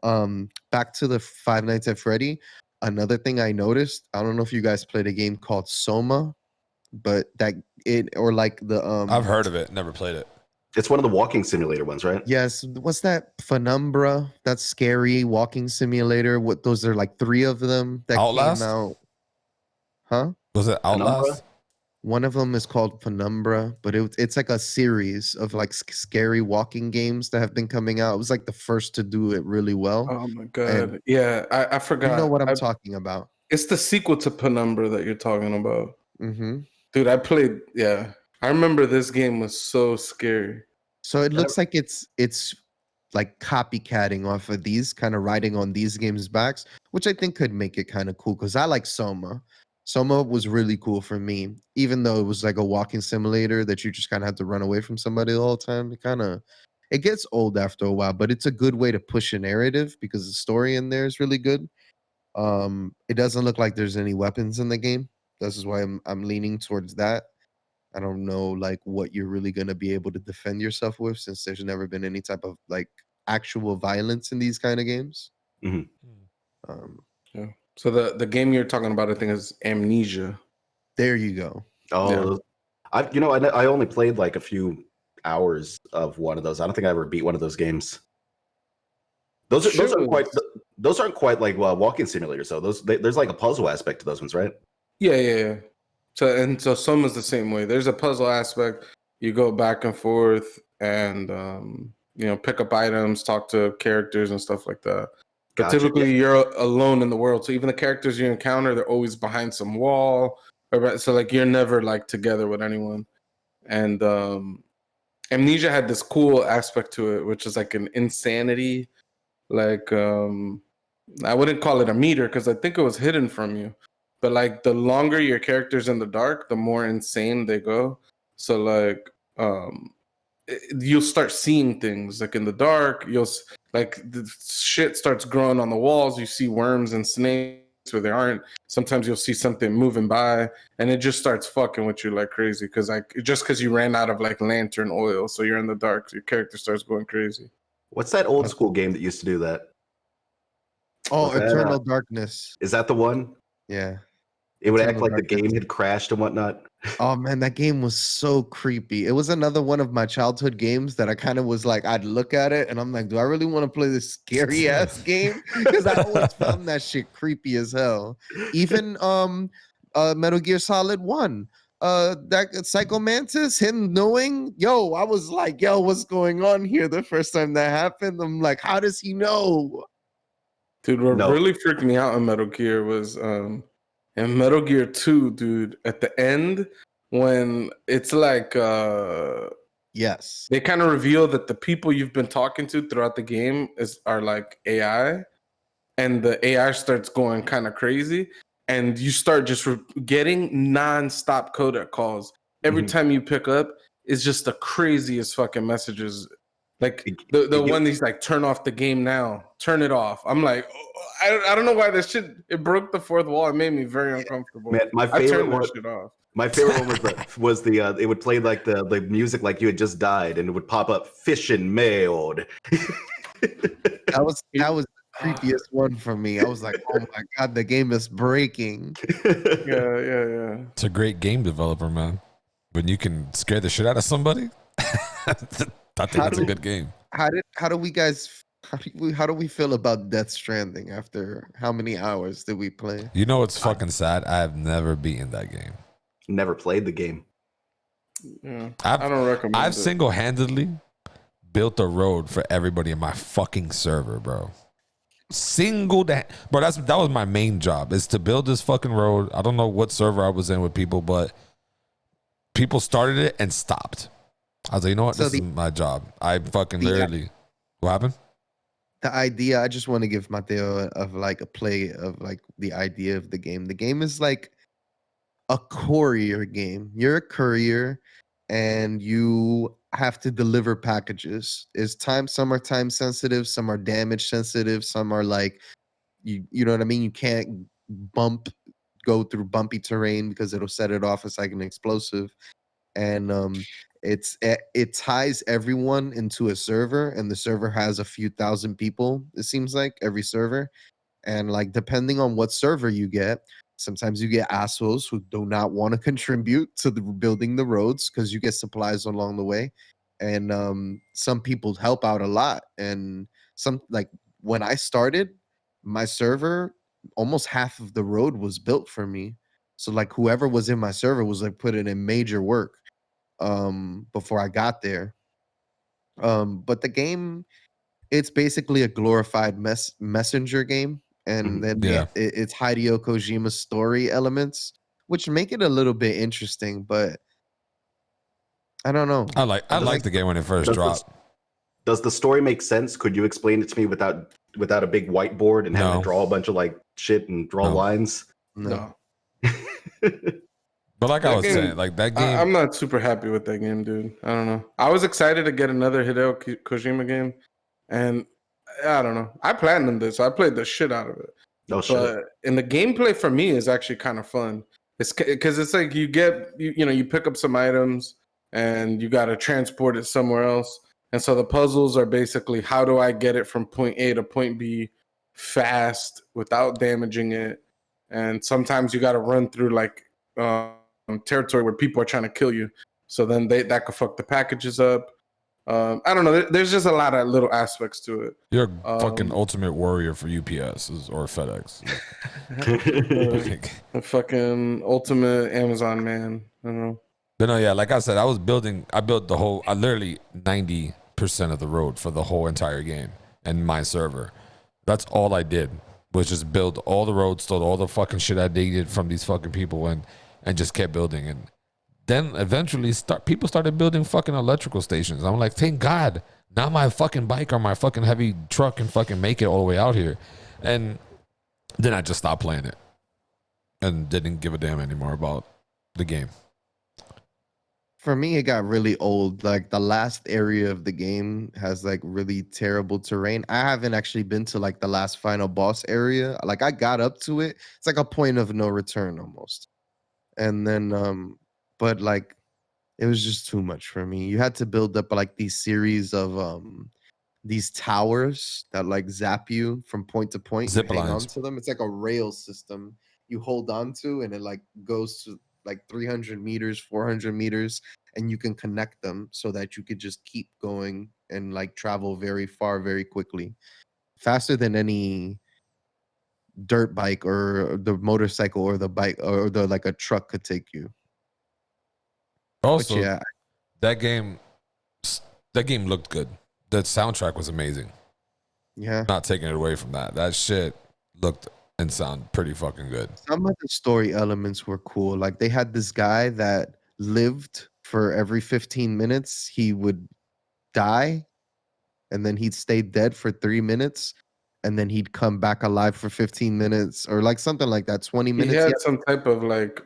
D: Back to the Five Nights at Freddy. Another thing I noticed, I don't know if you guys played a game called Soma, but that it or like the
B: I've heard of it, never played it.
A: It's one of the walking simulator ones, right?
D: yes, what's that Penumbra? That scary walking simulator. What those are like 3 of them that
B: Outlast?
D: came out. Huh?
B: Was it Outlast?
A: Penumbra?
D: One of them is called Penumbra, but it's like a series of like scary walking games that have been coming out. It was like the first to do it really well.
C: Oh my god.
D: And
C: Yeah, I
D: You
C: forgot.
D: know what I'm talking about.
C: It's the sequel to Penumbra that you're talking about.
D: Hmm.
C: Dude, I played, yeah. I remember this game was so scary.
D: So it looks like it's like copycatting off of these, kind of riding on these games' backs, which I think could make it kind of cool because I like Soma. Soma was really cool for me, even though it was like a walking simulator that you just kind of had to run away from somebody the whole time. It gets old after a while, but it's a good way to push a narrative because the story in there is really good. It doesn't look like there's any weapons in the game. This is why I'm leaning towards that. I don't know like what you're really gonna be able to defend yourself with since there's never been any type of like actual violence in these kind of games.
A: Mhm.
C: Yeah. So the game you're talking about, I think, is Amnesia.
D: There you go.
A: Oh, I only played like a few hours of one of those. I don't think I ever beat one of those games. Those aren't quite like walking simulators though. There's like a puzzle aspect to those ones, right?
C: Yeah. So Soma's the same way. There's a puzzle aspect. You go back and forth and pick up items, talk to characters and stuff like that. But
A: Gotcha.
C: typically you're alone in the world. So even the characters you encounter, they're always behind some wall. So like you're never like together with anyone. And Amnesia had this cool aspect to it, which is like an insanity. Like I wouldn't call it a meter because I think it was hidden from you. But like the longer your character's in the dark, the more insane they go. So like you'll start seeing things like in the dark. Like the shit starts growing on the walls. You see worms and snakes where there aren't. Sometimes you'll see something moving by, and it just starts fucking with you like crazy. Because you ran out of like lantern oil, so you're in the dark. So your character starts going crazy.
A: What's that old school game that used to do that?
D: Oh,
A: Was that,
D: Eternal Darkness.
A: Is that the one?
D: Yeah.
A: It would act
D: Eternal
A: like the
D: Darkness.
A: game had crashed and whatnot.
D: Oh man, that game was so creepy. It was another one of my childhood games that I kind of was like, I'd look at it and I'm like, do I really want to play this scary ass game? Because I always found that shit creepy as hell. Even Metal Gear Solid 1. That Psycho Mantis, him knowing, I was like, what's going on here the first time that happened? I'm like, how does he know?
C: Dude, what
A: No.
C: really freaked me out in Metal Gear was in Metal Gear 2, dude, at the end when it's like
D: Yes.
C: they kind of reveal that the people you've been talking to throughout the game are like AI, and the AI starts going kind of crazy, and you start just getting non-stop codec calls. Every time you pick up, it's just the craziest fucking messages. Like the one that's like, turn off the game now, turn it off. I'm like, I don't know why this shit, it broke the fourth wall. It made me very uncomfortable.
A: Man, my
C: I
A: favorite
C: turned
A: one,
C: that shit off.
A: my favorite one was the it would play like the music like you had just died, and it would pop up fishing mailed.
D: That was the creepiest one for me. I was like, oh my god, the game is breaking.
C: Yeah.
B: It's a great game developer, man. When you can scare the shit out of somebody, I think that's a good game.
D: How do we feel about Death Stranding after how many hours did we play?
B: You know what's fucking sad? I have never beaten that game.
A: Never played the game.
C: Yeah. I don't recommend
B: I've
C: it.
B: single-handedly built a road for everybody in my fucking server, bro. Bro, that was my main job, is to build this fucking road. I don't know what server I was in with people, but people started it and stopped. I was like, you know what?
D: So
B: this is my job. I fucking literally. What happened?
D: The idea, I just want to give Mateo of like a play of like the idea of the game. The game is like a courier game. You're a courier and you have to deliver packages. Some are time sensitive, some are damage sensitive, some are like you know what I mean? You can't go through bumpy terrain because it'll set it off as like an explosive. And it ties everyone into a server, and the server has a few thousand people, it seems like, every server. And like depending on what server you get, sometimes you get assholes who do not want to contribute to the building the roads because you get supplies along the way. And some people help out a lot. And some, like, when I started my server, almost half of the road was built for me. So like whoever was in my server was like putting in major work before I got there. But the game, it's basically a glorified messenger game, and then
B: Yeah.
D: it's Hideo Kojima's story elements, which make it a little bit interesting. But I don't know.
B: I like the game when it first
A: Does
B: dropped.
A: Does the story make sense? Could you explain it to me without a big whiteboard and having
B: No.
A: to draw a bunch of like shit and draw
B: No.
A: lines?
D: No.
B: But like I
C: That
B: was
C: game-
B: saying, like that game.
C: I'm not super happy with that game, dude. I don't know. I was excited to get another Hideo Kojima game, and I don't know. I platinumed it, so I played the shit out of it.
A: No shit.
C: But and the gameplay for me is actually kind of fun. It's because it's like you pick up some items and you got to transport it somewhere else. And so the puzzles are basically, how do I get it from point A to point B fast without damaging it? And sometimes you got to run through like territory where people are trying to kill you. So then that could fuck the packages up. I don't know. There's just a lot of little aspects to it.
B: You're a fucking ultimate warrior for UPS or FedEx.
C: The fucking ultimate Amazon man. I don't know.
B: But no, yeah, like I said, I literally 90% of the road for the whole entire game and my server. That's all I did, was just build all the roads, stole all the fucking shit I needed from these fucking people and just kept building. And then eventually people started building fucking electrical stations. I'm like, thank God, now my fucking bike or my fucking heavy truck can fucking make it all the way out here. And then I just stopped playing it and didn't give a damn anymore about the game.
D: For me, it got really old. Like the last area of the game has like really terrible terrain. I haven't actually been to like the last final boss area. Like I got up to it. It's like a point of no return almost. And then but like it was just too much for me. You had to build up like these series of these towers that like zap you from point to point.
B: Zip
D: You hang
B: lines.
D: onto them. It's like a rail system you hold on to, and it like goes to like 300 meters, 400 meters, and you can connect them so that you could just keep going and like travel very far very quickly, faster than any dirt bike or the motorcycle or the bike or the like a truck could take you.
B: Also,
D: But yeah,
B: that game looked good. The soundtrack was amazing.
D: yeah.
B: Not taking it away from that. That shit looked and sounded pretty fucking good.
D: Some of the story elements were cool. Like they had this guy that lived for every 15 minutes, he would die, and then he'd stay dead for 3 minutes, and then he'd come back alive for 15 minutes or like something like that. 20 minutes.
C: He had
D: Yeah.
C: some type of like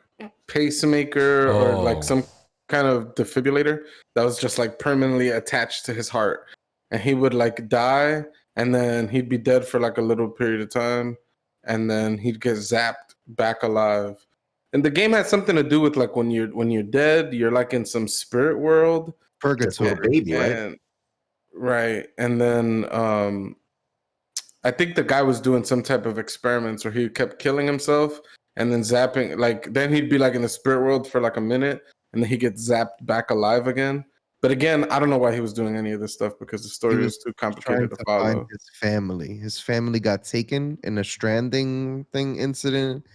C: pacemaker or like some kind of defibrillator that was just like permanently attached to his heart, and he would like die, and then he'd be dead for like a little period of time, and then he'd get zapped back alive. And the game had something to do with like when you're dead, you're like in some spirit world.
D: Purgatory.
A: a baby, right?
C: And, right. And then I think the guy was doing some type of experiments where he kept killing himself and then zapping, like then he'd be like in the spirit world for like a minute and then he gets zapped back alive again. But again, I don't know why he was doing any of this stuff because the story was too
D: Trying
C: complicated to
D: to
C: follow.
D: find his family. His family got taken in a stranding thing incident,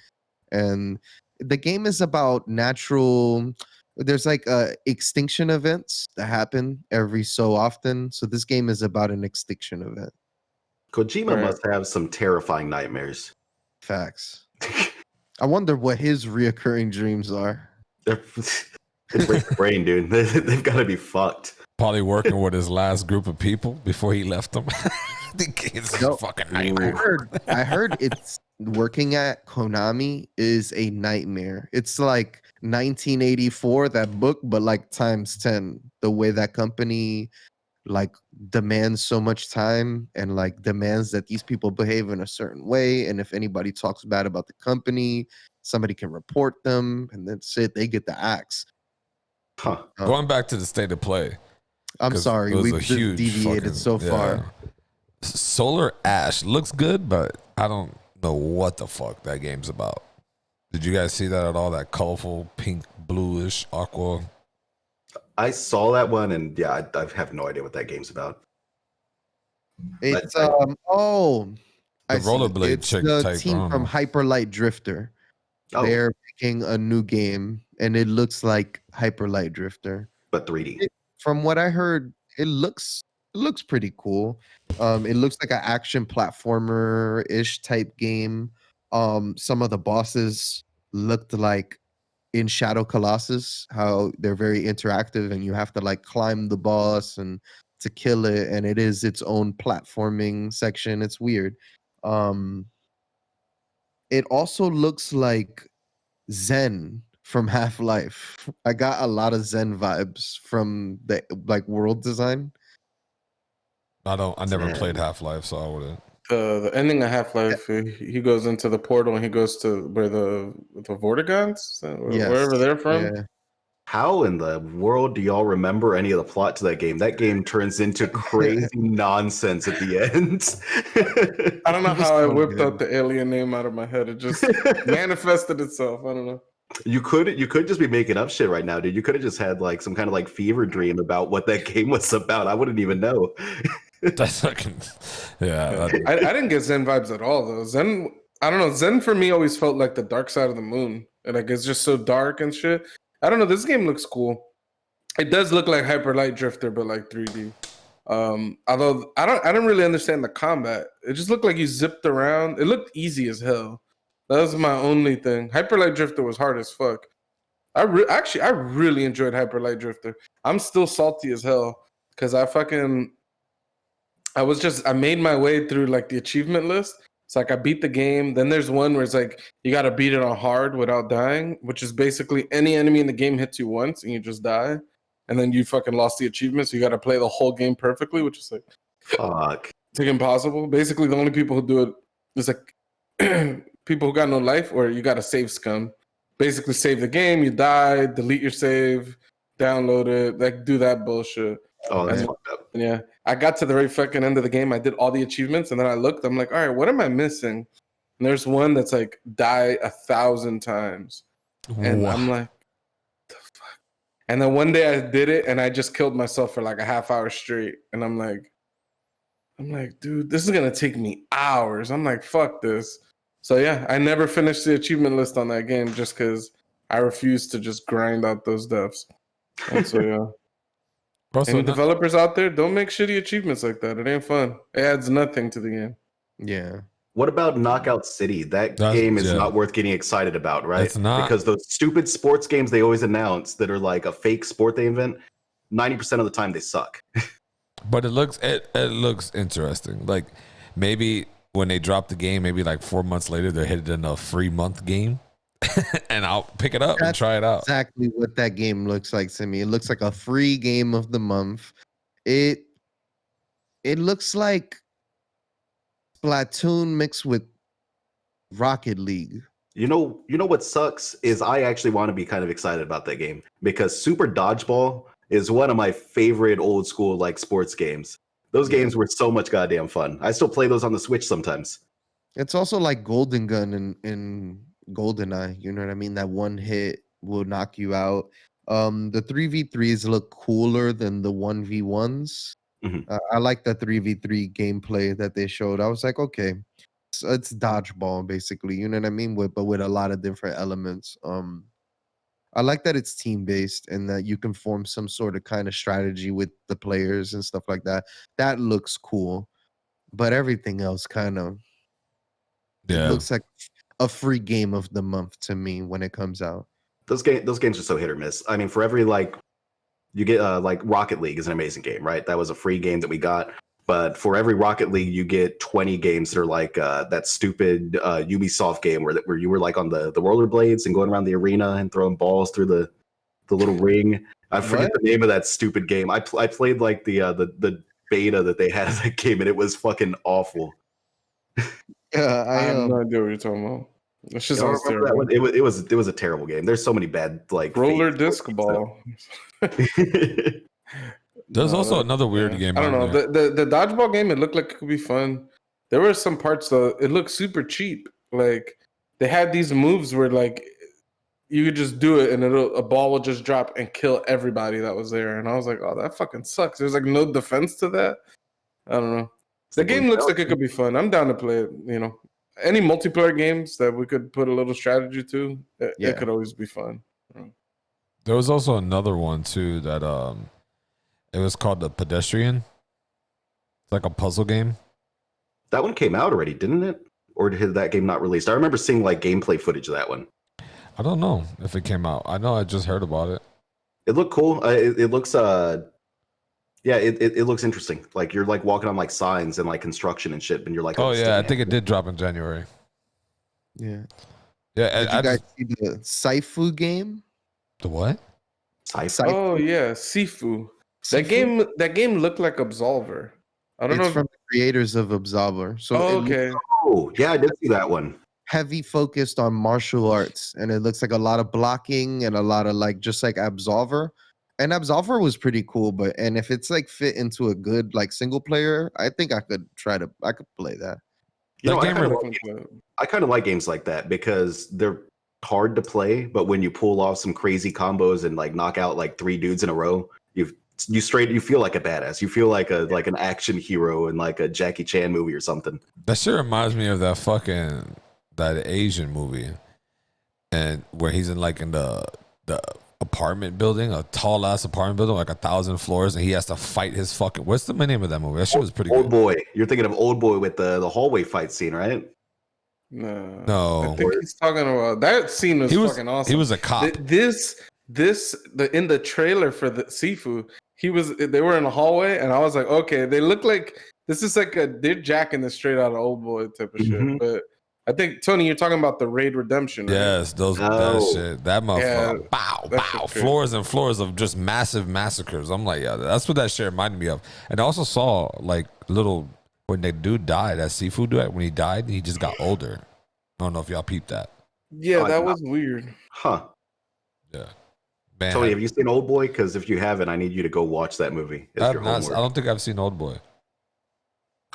D: and the game is about natural. There's like extinction events that happen every so often. So this game is about an extinction event.
A: Kojima
C: Right.
A: must have some terrifying nightmares.
D: Facts. I wonder what his reoccurring dreams are.
A: It's break the brain, dude. They've got to be fucked.
B: Probably working with his last group of people before he left them. The kid's
D: No.
B: a fucking
D: I
B: nightmare.
D: heard it's working at Konami is a nightmare. It's like 1984, that book, but like times 10. The way that company like demands so much time and like demands that these people behave in a certain way, and if anybody talks bad about the company, somebody can report them, and that's it. They get the axe.
A: Huh.
B: Going back to the state of play.
D: I'm
B: 'cause
D: sorry,
B: it was
D: we've
B: a huge
D: deviated
B: fucking-
D: so far.
B: Solar Ash looks good, but I don't know what the fuck that game's about. Did you guys see that at all? That colorful pink, bluish, aqua.
A: I saw that one, and yeah, I have no idea what that game's about.
D: It's
A: I-
D: I
B: The
D: see.
B: rollerblade
D: It's
B: chick
D: the
B: type, I
D: team
B: don't
D: from
B: know.
D: Hyper Light Drifter.
A: Oh,
D: They're making a new game, and it looks like Hyper Light Drifter.
A: but 3D.
D: From what I heard, it looks pretty cool. It looks like an action platformer ish type game. Some of the bosses looked like in Shadow Colossus, how they're very interactive, and you have to like climb the boss and to kill it, and it is its own platforming section. It's weird. It also looks like Zen from Half-Life. I got a lot of Zen vibes from the like world design.
B: I never
A: Zen.
B: played Half-Life, so I wouldn't.
C: The ending of Half-Life, he goes into the portal and he goes to where the Vortigons, wherever they're from.
D: Yeah.
A: How in the world do y'all remember any of the plot to that game? That game turns into crazy nonsense at the end.
C: I don't know
D: It was
C: how I
D: so
C: whipped
D: good.
C: out the alien name out of my head. It just manifested itself. I don't know.
A: You could just be making up shit right now, dude. You could have just had like some kind of like fever dream about what that game was about. I wouldn't even know.
B: That's fucking, yeah.
C: I didn't get Zen vibes at all though. Zen, I don't know. Zen for me always felt like the dark side of the moon, and like it's just so dark and shit. I don't know. This game looks cool. It does look like Hyper Light Drifter, but like 3D. Although I don't really understand the combat. It just looked like you zipped around. It looked easy as hell. That was my only thing. Hyper Light Drifter was hard as fuck. I really enjoyed Hyper Light Drifter. I'm still salty as hell because I made my way through like the achievement list. It's like I beat the game. Then there's one where it's like you got to beat it on hard without dying, which is basically any enemy in the game hits you once and you just die. And then you fucking lost the achievement. So you got to play the whole game perfectly, which is like
A: Fuck.
C: it's like impossible. Basically, the only people who do it is like people who got no life, or you got to save scum. Basically, save the game, you die, delete your save, download it, like do that bullshit.
A: Oh, that's
C: And-
A: fucked up.
C: Yeah, I got to the very fucking end of the game. I did all the achievements, and then I looked. I'm like, all right, what am I missing? And there's one that's like die 1,000 times, and
B: Wow.
C: I'm like, the fuck. And then one day I did it, and I just killed myself for like a half hour straight. And I'm like, dude, this is gonna take me hours. I'm like, fuck this. So yeah, I never finished the achievement list on that game just because I refused to just grind out those deaths. And so yeah.
B: Bro, so
C: Any
B: no-
C: developers out there, don't make shitty achievements like that. It ain't fun. It adds nothing to the game.
D: Yeah.
A: What about Knockout City? That
B: That's-
A: game is
B: yeah.
A: not worth getting excited about, right?
B: It's not.
A: Because those stupid sports games they always announce that are like a fake sport they invent, 90% of the time they suck.
B: But it looks interesting. Like maybe when they drop the game, maybe like 4 months later, they're hitting a free month game, and I'll pick it up and
D: That's
B: try it out.
D: Exactly what that game looks like to me. It looks like a free game of the month. It looks like Splatoon mixed with Rocket League.
A: You know what sucks is I actually want to be kind of excited about that game because Super Dodgeball is one of my favorite old school like sports games. Those games were so much goddamn fun. I still play those on the Switch sometimes.
D: It's also like Golden Gun in GoldenEye. You know what I mean? That one hit will knock you out. The 3v3s look cooler than the 1v1s.
A: Mhm.
D: I like the 3v3 gameplay that they showed. I was like, okay, it's dodgeball basically. You know what I mean? But with a lot of different elements. I like that it's team based and that you can form some sort of kind of strategy with the players and stuff like that. That looks cool. But everything else kind of
B: Yeah.
D: looks like a free game of the month to me when it comes out.
A: Those games are so hit or miss. I mean, for every like you get like Rocket League is an amazing game, right? That was a free game that we got. But for every Rocket League, you get 20 games that are like that stupid Ubisoft game where you were like on the rollerblades and going around the arena and throwing balls through the little ring. I forget the name of that stupid game. I played like the beta that they had of that game, and it was fucking awful.
D: Yeah,
C: I have no idea what you're talking about. It's just
A: You don't remember that one? It was a terrible game. There's so many bad like
C: roller disc ball.
B: There's also another weird game.
C: I don't know. The dodgeball game, it looked like it could be fun. There were some parts though, it looked super cheap. Like they had these moves where like you could just do it and a ball will just drop and kill everybody that was there. And I was like, oh, that fucking sucks. There's like no defense to that. I don't know. The game looks like it could be fun. I'm down to play it. You know, any multiplayer games that we could put a little strategy to, it could always be fun.
B: There was also another one too that it was called The Pedestrian. It's like a puzzle game.
A: That one came out already, didn't it? Or did that game not released? I remember seeing like gameplay footage of that one.
B: I don't know if it came out. I know I just heard about it.
A: It looked cool. It looks it looks interesting. Like you're like walking on like signs and like construction and shit, and you're like,
B: oh yeah, I think it did drop in January.
D: Yeah.
B: Yeah.
D: Did you guys see the Sifu game?
B: The what?
A: Sifu?
C: Oh yeah, Sifu. That game looked like Absolver. I don't know.
D: It's from the creators of Absolver. So
C: okay.
A: Oh yeah, I did see that one.
D: Heavy focused on martial arts, and it looks like a lot of blocking and a lot of like just like Absolver. And Absolver was pretty cool, and if it's like fit into a good like single player, I think I could play that.
A: You know, I kind of like games like that because they're hard to play, but when you pull off some crazy combos and like knock out like 3 dudes in a row, you feel like a badass. You feel like an action hero in like a Jackie Chan movie or something.
B: That shit reminds me of that Asian movie, and where he's in the apartment building, a tall ass apartment building, like 1,000 floors, and he has to fight his fucking. What's the name of that movie? That shit was pretty good.
A: Old Boy. You're thinking of Old Boy with the hallway fight scene, right?
C: No. I think he's talking about that scene was fucking awesome.
B: He was a cop.
C: In the trailer for the Sifu, they were in a hallway, and I was like, okay, they look like this is like they're jacking this straight out of Old Boy type of shit. But I think Tony, you're talking about the Raid Redemption, right?
B: Yes, that shit. That motherfucker. Bow. Floors and floors of just massive massacres. I'm like, yeah, that's what that shit reminded me of. And I also saw like when the dude died, that Sifu dude, when he died, he just got older. I don't know if y'all peeped that.
C: Yeah, that was weird.
A: Huh.
B: Yeah. Man,
A: Tony, have you seen Old Boy? Because if you haven't, I need you to go watch that movie.
B: I don't think I've seen Old Boy.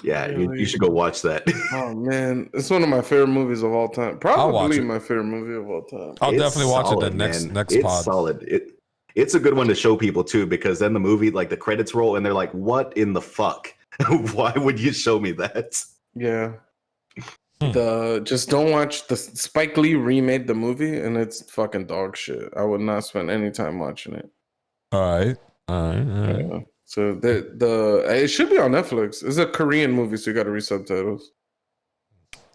A: Yeah, you should go watch that.
C: Oh man, it's one of my favorite movies of all time. Probably my favorite movie of all time.
B: I'll definitely watch it next
A: it's
B: pod.
A: It's solid. It's a good one to show people too, because then the movie, like the credits roll, and they're like, "What in the fuck? Why would you show me that?"
C: Yeah. Just don't watch the Spike Lee remade the movie, and it's fucking dog shit. I would not spend any time watching it.
B: All right.
C: Yeah. So it should be on Netflix. It's a Korean movie, so you got to read subtitles.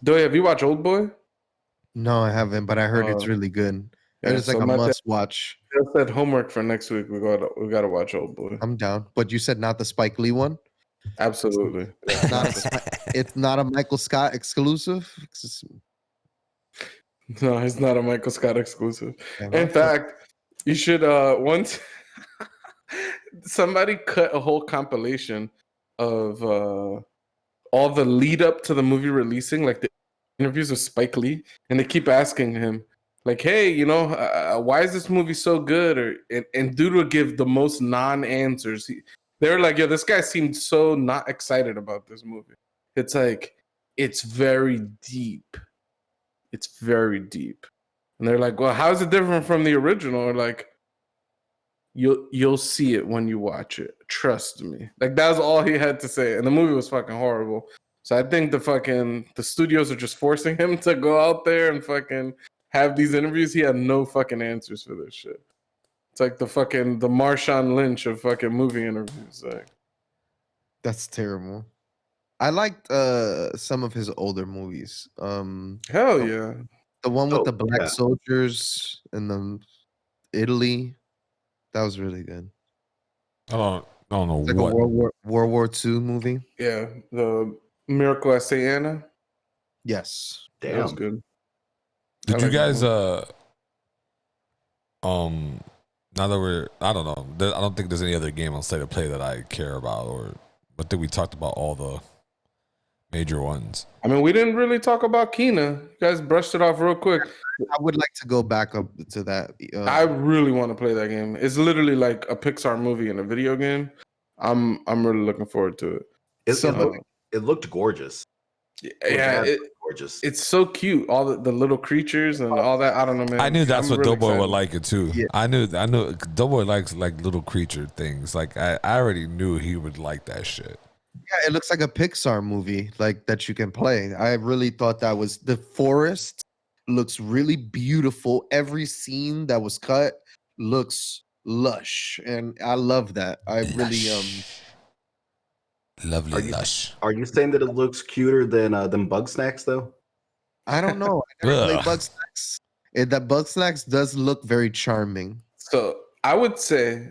C: Doy, have you watched Old Boy?
D: No, I haven't, but I heard it's really good.
C: Yeah,
D: it's like a must watch.
C: I said homework for next week. We got to watch Old Boy.
D: I'm down, but you said not the Spike Lee one.
C: Absolutely.
D: It's not a Michael Scott exclusive.
C: No, it's not a Michael Scott exclusive. In fact, you should once somebody cut a whole compilation of all the lead up to the movie releasing, like the interviews with Spike Lee, and they keep asking him, like, "Hey, why is this movie so good?" And dude would give the most non-answers. They're like, "Yeah, this guy seemed so not excited about this movie." It's like, it's very deep. It's very deep. And they're like, "Well, how is it different from the original?" Or like, You'll see it when you watch it. Trust me. Like that was all he had to say, and the movie was fucking horrible. So I think the studios are just forcing him to go out there and fucking have these interviews. He had no fucking answers for this shit. It's like the Marshawn Lynch of fucking movie interviews. Like,
D: that's terrible. I liked some of his older movies.
C: Hell yeah.
D: The one with the black soldiers in the Italy. That was really good.
B: Hold on. I don't know
D: It's like
B: what.
D: a World War II movie.
C: Yeah, the Miracle at St. Anna.
D: Yes.
C: That was
A: Damn.
C: good.
B: Did
C: I
B: you
C: like that
B: guys
C: one.
B: now that we're, I don't know, I don't think there's any other game on State of Play that I care about, or I think we talked about all the major ones.
C: I mean, we didn't really talk about Kina. You guys brushed it off real quick.
D: I would like to go back up to that.
C: I really want to play that game. It's literally like a Pixar movie in a video game. I'm really looking forward to it.
A: It looked gorgeous.
C: Yeah,
A: Gorgeous.
C: it's so cute. All the little creatures and all that. I don't know, man.
B: I knew that's
C: I'm
B: what
C: really
B: Doughboy would
C: excited.
B: like it too.
D: Yeah.
B: I knew Doughboy likes like little creature things. Like I already knew he would like that shit.
D: Yeah, it looks like a Pixar movie, like that you can play. I really thought that was the forest looks really beautiful. Every scene that was cut looks lush, and I love that. I really
B: Lovely lush.
A: Are you saying that it looks cuter than Bug Snacks though?
D: I don't know. I never played
B: Ugh.
D: Bug Snacks. That Bug Snacks does look very charming.
C: So I would say,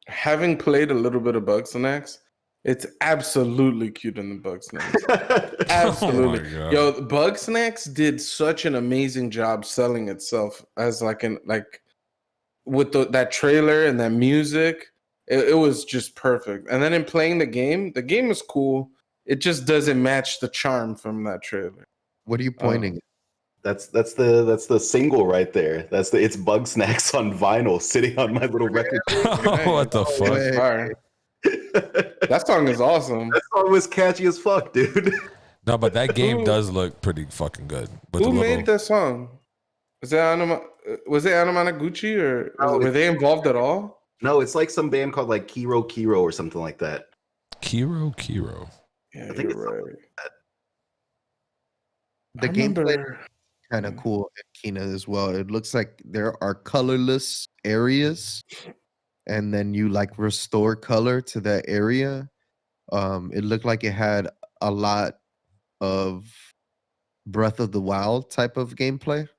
C: having played a little bit of Bugsnax, it's absolutely cute in the Bugsnax. Absolutely.
B: Oh my God.
C: Yo, Bugsnax did such an amazing job selling itself as with that trailer and that music. It was just perfect. And then in playing the game is cool. It just doesn't match the charm from that trailer.
D: What are you pointing at?
A: That's the single right there. It's Bug Snacks on vinyl sitting on my little record.
B: What the fuck?
C: That's fire. That song is awesome.
A: That song was catchy as fuck, dude.
B: No, but that game does look pretty fucking good. With
C: Who
B: the
C: made that song? Was it Anamanaguchi or were they involved at all?
A: No, it's like some band called like Kiro or something like that.
B: Kiro.
C: Yeah,
A: I think
C: you're
A: it's
C: right.
D: The gameplay kind of cool in Kina as well. It looks like there are colorless areas, and then you like restore color to that area. It looked like it had a lot of Breath of the Wild type of gameplay.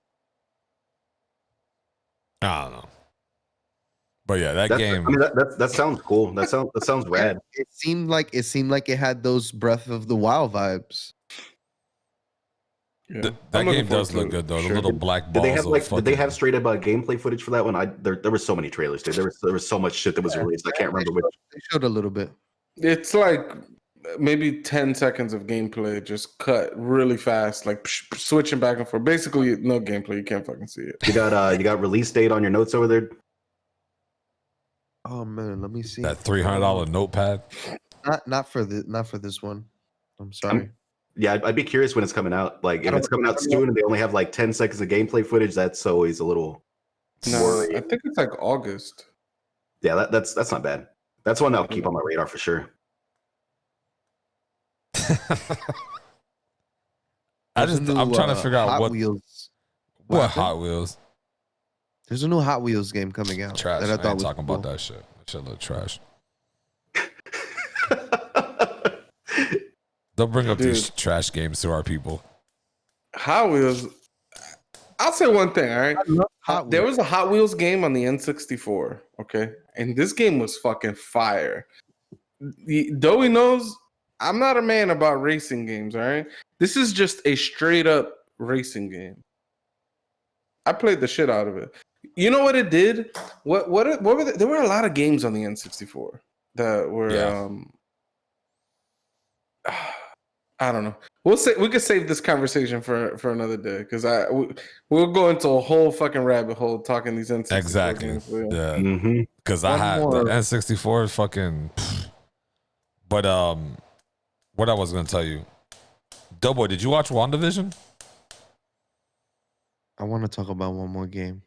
B: I don't know. But yeah, that game.
A: I mean, that sounds cool. That sounds rad.
D: It seemed like it had those Breath of the Wild vibes.
C: Yeah.
B: That game does look good though. The little black balls.
A: Did they have straight up gameplay footage for that one? There were so many trailers, dude. There was so much shit that was released. I can't remember which.
D: They showed a little bit.
C: It's like maybe 10 seconds of gameplay just cut really fast, like switching back and forth. Basically, no gameplay. You can't fucking see it.
A: You got release date on your notes over there.
D: Oh man, let me see.
B: That $300 notepad.
D: Not for this one. I'm sorry.
A: Yeah, I'd be curious when it's coming out. Like, if it's coming out soon and they only have like 10 seconds of gameplay footage, that's always a little.
C: No, I think it's like August.
A: Yeah, that's not bad. That's one I'll keep on my radar for sure.
B: I'm trying to figure out
D: Hot Wheels.
B: What Hot Wheels?
D: There's a new Hot Wheels game coming out.
B: Trash.
D: That
B: I
D: I thought
B: ain't
D: was
B: talking
D: cool.
B: about that shit. That shit look trash. Don't bring up these trash games to our people.
C: Hot Wheels. I'll say one thing, all right? There
D: Wheels.
C: was a Hot Wheels game on the N64, okay? And this game was fucking fire. Doughy knows I'm not a man about racing games, all right? This is just a straight up racing game. I played the shit out of it. You know what it did? What were there were a lot of games on the N64 that were I don't know. We could save this conversation for another day because we'll go into a whole fucking rabbit hole talking these N64
B: Exactly.
C: games.
B: Yeah. Because I had the N64 is fucking. But what I was gonna tell you, Doughboy, did you watch WandaVision?
D: I want to talk about one more game.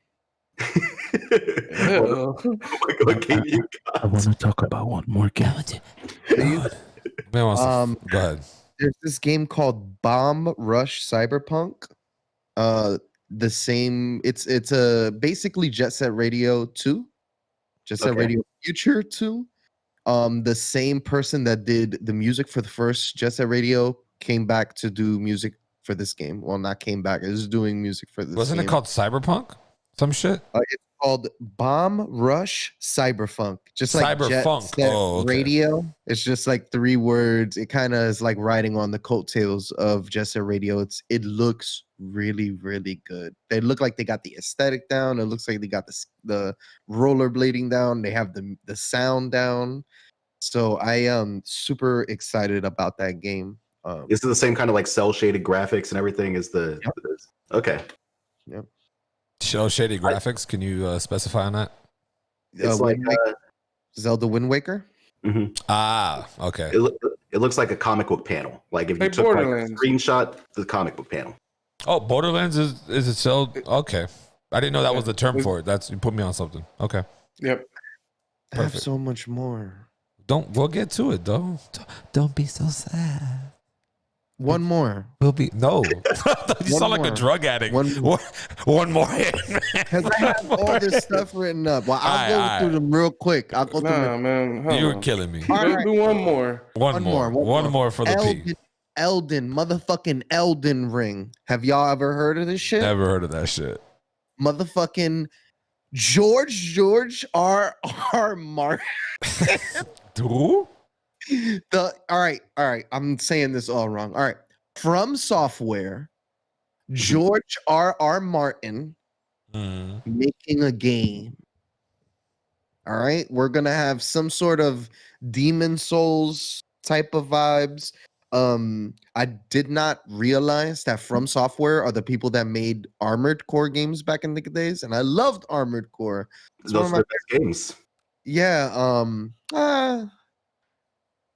A: Oh my God, game you got.
E: I want to talk about one more game.
B: Man wants to, go ahead.
D: There's this game called Bomb Rush Cyberpunk. The same. It's a basically Jet Set Radio 2, Jet Set Radio Future 2. The same person that did the music for the first Jet Set Radio came back to do music for this game. Well, not came back. It was doing music for this.
B: Wasn't
D: game.
B: it called Cyberpunk? Some shit.
D: It's called Bomb Rush Cyberfunk. Just like Jet
B: Cyberfunk.
D: Set
B: Oh, okay.
D: Radio. It's just like 3 words. It kind of is like riding on the coattails of Jet Set Radio. It looks really, really good. They look like they got the aesthetic down. It looks like they got the rollerblading down. They have the sound down. So I am super excited about that game.
A: Is it the same kind of like cell shaded graphics and everything? Is the
D: Yep.
A: okay?
D: Yep.
B: Show shady graphics. Can you specify on that?
A: It's like
D: Zelda Wind Waker.
B: Ah, okay.
A: it looks like a comic book panel. Like if you
C: Hey,
A: took like a
C: Borderlands.
A: screenshot, the comic book panel.
B: Oh, Borderlands is it so? Okay, I didn't know that was the term for it. That's you put me on something. Okay,
C: Yep.
D: I have
B: Perfect.
D: so much more.
B: we'll get to it though. Don't be so sad.
D: One more.
B: We'll be no. You
D: One
B: sound like a
D: more.
B: drug addict.
D: One more.
B: One more hit, man.
D: Because I have all this stuff written up. Well, I'll go
B: Aight,
D: through them real quick. I'll go through
C: Nah,
D: them.
C: man. hold
B: You were
C: on.
B: killing me.
D: All
C: Do,
D: right.
C: do one more.
B: One more for the P.
D: Motherfucking Elden Ring. Have y'all ever heard of this shit?
B: Never heard of that shit.
D: Motherfucking George R. Martin.
B: Who?
D: All right. I'm saying this all wrong. All right. From Software, George R. Martin
B: Mm.
D: making a game. All right. We're gonna have some sort of Demon Souls type of vibes. I did not realize that From Software are the people that made Armored Core games back in the days, and I loved Armored Core. It's one
A: Those
D: of
A: are
D: my
A: the best games.
D: yeah.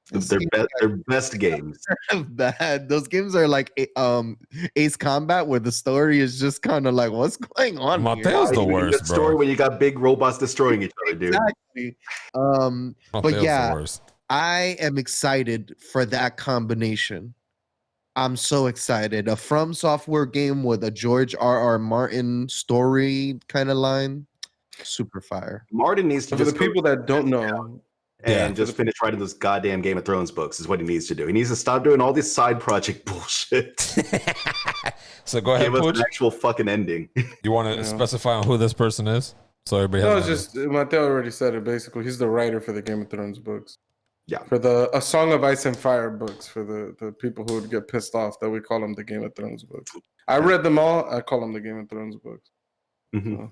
A: They're best games.
D: Bad. Those games are like Ace Combat, where the story is just kind of like, what's going on here?
B: Mateo's the
A: You need a
B: worst,
A: good story
B: bro.
A: when you got big robots destroying each other, dude.
D: Exactly. But
B: Mateo's
D: yeah,
B: the worst.
D: I am excited for that combination. I'm so excited. A From Software game with a George R. Martin story kind of line. Super fire.
A: Martin needs to
C: For the
A: just go
C: people that don't know,
A: and just finish writing those goddamn Game of Thrones books is what he needs to do. He needs to stop doing all this side project bullshit.
B: So go ahead,
A: Give us
B: Pooch.
A: an actual fucking ending.
B: You want to
C: Yeah.
B: specify on who this person is? So everybody
C: no,
B: has
C: it's
B: an
C: just Mateo already said it. Basically, he's the writer for the Game of Thrones books.
A: Yeah.
C: For the A Song of Ice and Fire books, for the people who would get pissed off that we call them the Game of Thrones books. I read them all. I call them the Game of Thrones books.
A: Mhm.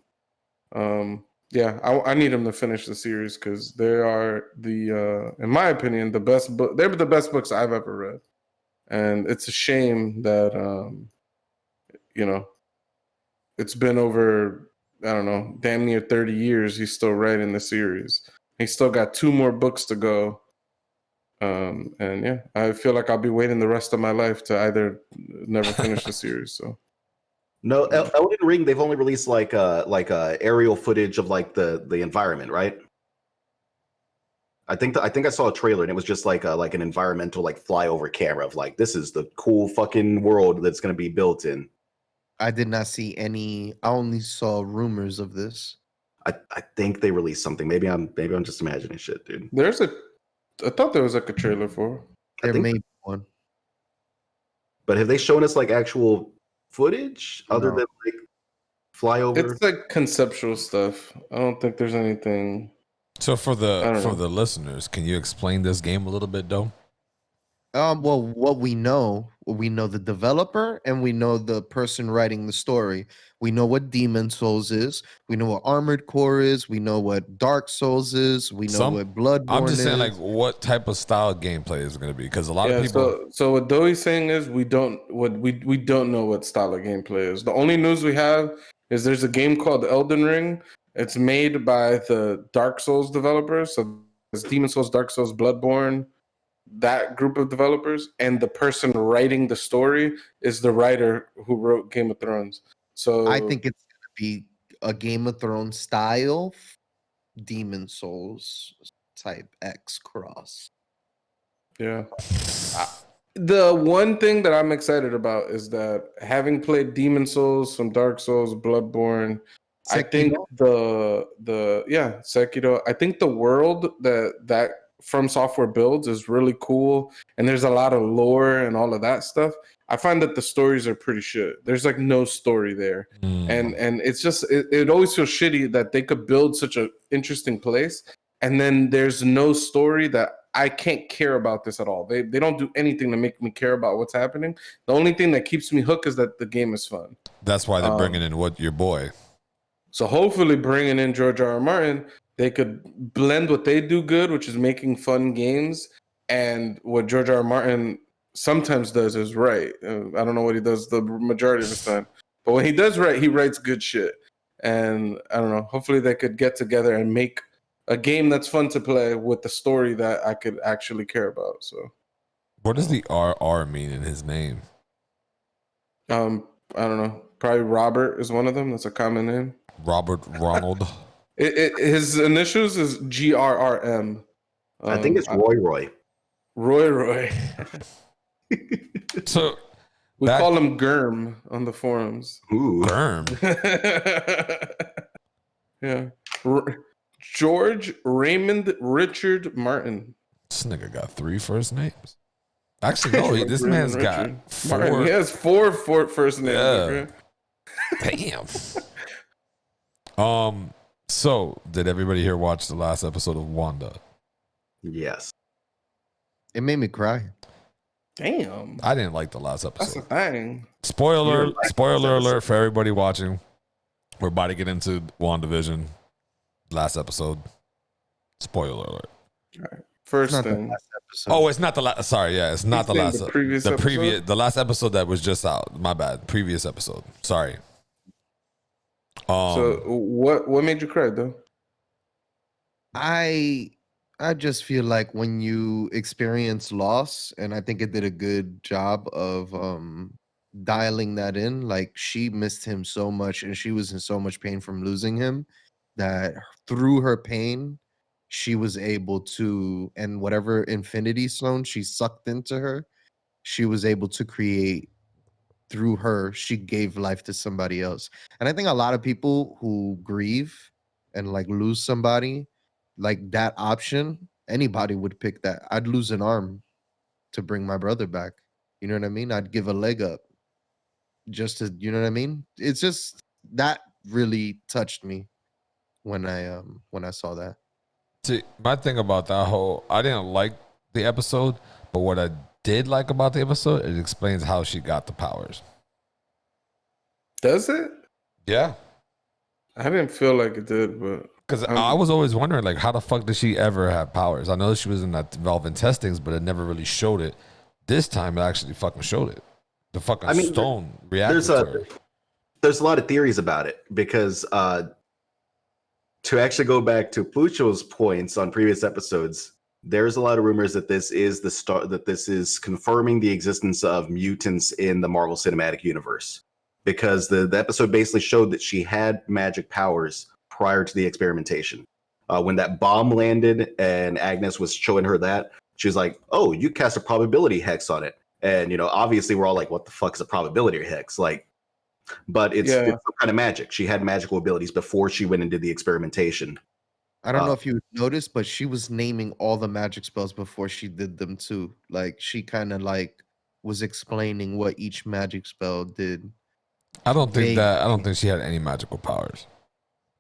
C: Yeah, I need them to finish the series because they are in my opinion, the best book. They were the best books I've ever read, and it's a shame that it's been over, I don't know, damn near 30 years. He's still writing the series. He's still got 2 more books to go. And yeah, I feel like I'll be waiting the rest of my life to either never finish the series. So
A: No, Elden Ring. They've only released like aerial footage of like the environment, right? I think I saw a trailer and it was just like an environmental like flyover camera of like this is the cool fucking world that's gonna be built in.
D: I did not see any. I only saw rumors of this.
A: I think they released something. Maybe I'm just imagining shit, dude.
C: I thought there was like a trailer for.
A: I
D: There
A: think-
D: may be one.
A: But have they shown us like actual footage other
D: No.
A: than like flyover?
C: It's like conceptual stuff. I don't think there's anything.
B: So for
C: I don't know.
B: the listeners, can you explain this game a little bit, though?
D: Well, what we know the developer and we know the person writing the story. We know what Demon Souls is. We know what Armored Core is. We know what Dark Souls is. We know what Bloodborne
B: I'm just
D: is.
B: saying, like, what type of style gameplay is going to be? Because a lot of people.
C: So what Doey's saying is we don't know what style of gameplay is. The only news we have is there's a game called Elden Ring. It's made by the Dark Souls developers. So it's Demon Souls, Dark Souls, Bloodborne, that group of developers, and the person writing the story is the writer who wrote Game of Thrones. So
D: I think it's gonna be a Game of Thrones style Demon Souls type X cross.
C: yeah. The one thing that I'm excited about is that having played Demon Souls, some Dark Souls, Bloodborne, I think
D: Sekiro?
C: the Sekiro. I think the world that From Software builds is really cool, and there's a lot of lore and all of that stuff. I find that the stories are pretty shit. There's like no story there, and it's just it always feels shitty that they could build such an interesting place, and then there's no story that I can't care about this at all. They don't do anything to make me care about what's happening. The only thing that keeps me hooked is that the game is fun.
B: That's why they're bringing in your boy.
C: So hopefully, bringing in George R. R. Martin, they could blend what they do good, which is making fun games, and what George R. R. Martin sometimes does is right. I don't know what he does the majority of the time, but when he does right, he writes good shit. And I don't know. Hopefully, they could get together and make a game that's fun to play with the story that I could actually care about. So,
B: what does the RR mean in his name?
C: I don't know. Probably Robert is one of them. That's a common name.
B: Robert Ronald.
C: His initials is GRRM.
A: I think it's Roy.
C: Roy.
B: So
C: we call him Germ on the forums.
A: Ooh.
B: Germ.
C: Yeah. George Raymond Richard Martin.
B: This nigga got 3 first names. Actually, no, this man's got 4.
C: Martin. He has 4 first names.
B: Yeah.
C: Okay?
B: Damn. So did everybody here watch the last episode of Wanda?
A: Yes.
D: It made me cry.
C: Damn.
B: I didn't like the last
C: That's the
B: episode.
C: thing.
B: Spoiler alert for everybody watching. We're about to get into WandaVision. Last episode. Spoiler alert.
C: All right. First thing.
B: Oh, it's not the last. Sorry, yeah, it's not the last.
C: The previous
B: the last episode that was just out. My bad. Previous episode. Sorry.
C: So what made you cry though?
D: I just feel like when you experience loss, and I think it did a good job of dialing that in. Like, she missed him so much, and she was in so much pain from losing him, that through her pain, she was able to, and whatever Infinity Stone she sucked into her, she was able to create. Through her, she gave life to somebody else. And I think a lot of people who grieve and like lose somebody, like that option, anybody would pick that. I'd lose an arm to bring my brother back. You know what I mean? I'd give a leg up just to, you know what I mean? It's just that really touched me when I saw that.
B: See, my thing about that I didn't like the episode, but what I did like about the episode, it explains how she got the powers.
C: Does it?
B: Yeah.
C: I didn't feel like it did, but
B: because I was always wondering, like, how the fuck did she ever have powers? I know she was involved in testings, but it never really showed it. This time, it actually fucking showed it. The fucking stone reacted to her.
A: There's a lot of theories about it because to actually go back to Pucho's points on previous episodes, there's a lot of rumors that this is this is confirming the existence of mutants in the Marvel Cinematic Universe, because the episode basically showed that she had magic powers prior to the experimentation. When that bomb landed and Agnes was showing her that, she was like, "Oh, you cast a probability hex on it," and obviously we're all like, "What the fuck is a probability hex?" Like, but it's some kind of magic. She had magical abilities before she went and did the experimentation.
D: I don't know if you noticed, but she was naming all the magic spells before she did them too. Like, she kind of like was explaining what each magic spell did.
B: I don't think she had any magical powers.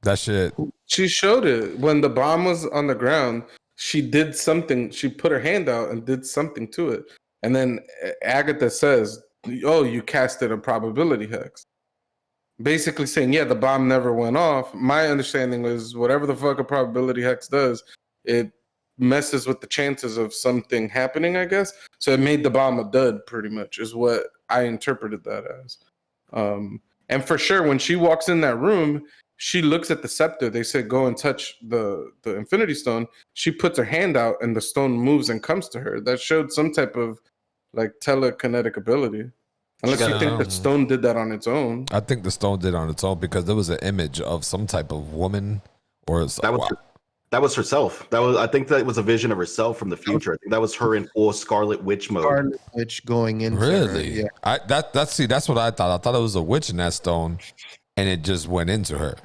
B: That shit.
C: She showed it when the bomb was on the ground. She did something. She put her hand out and did something to it. And then Agatha says, "Oh, you casted a probability hex." Basically saying, yeah, the bomb never went off. My understanding was whatever the fuck a probability hex does, it messes with the chances of something happening, I guess. So it made the bomb a dud, pretty much, is what I interpreted that as. And for sure, when she walks in that room, she looks at the scepter. They said, go and touch the Infinity Stone. She puts her hand out and the stone moves and comes to her. That showed some type of like telekinetic ability. Unless you think the stone did that on its own.
B: I think the stone did on its own because there was an image of some type of woman or
A: that was herself. I think that was a vision of herself from the future. I think that was her in full Scarlet Witch mode.
D: Scarlet Witch going into
B: really?
D: her, yeah.
B: That's what I thought. I thought it was a witch in that stone, and it just went into her.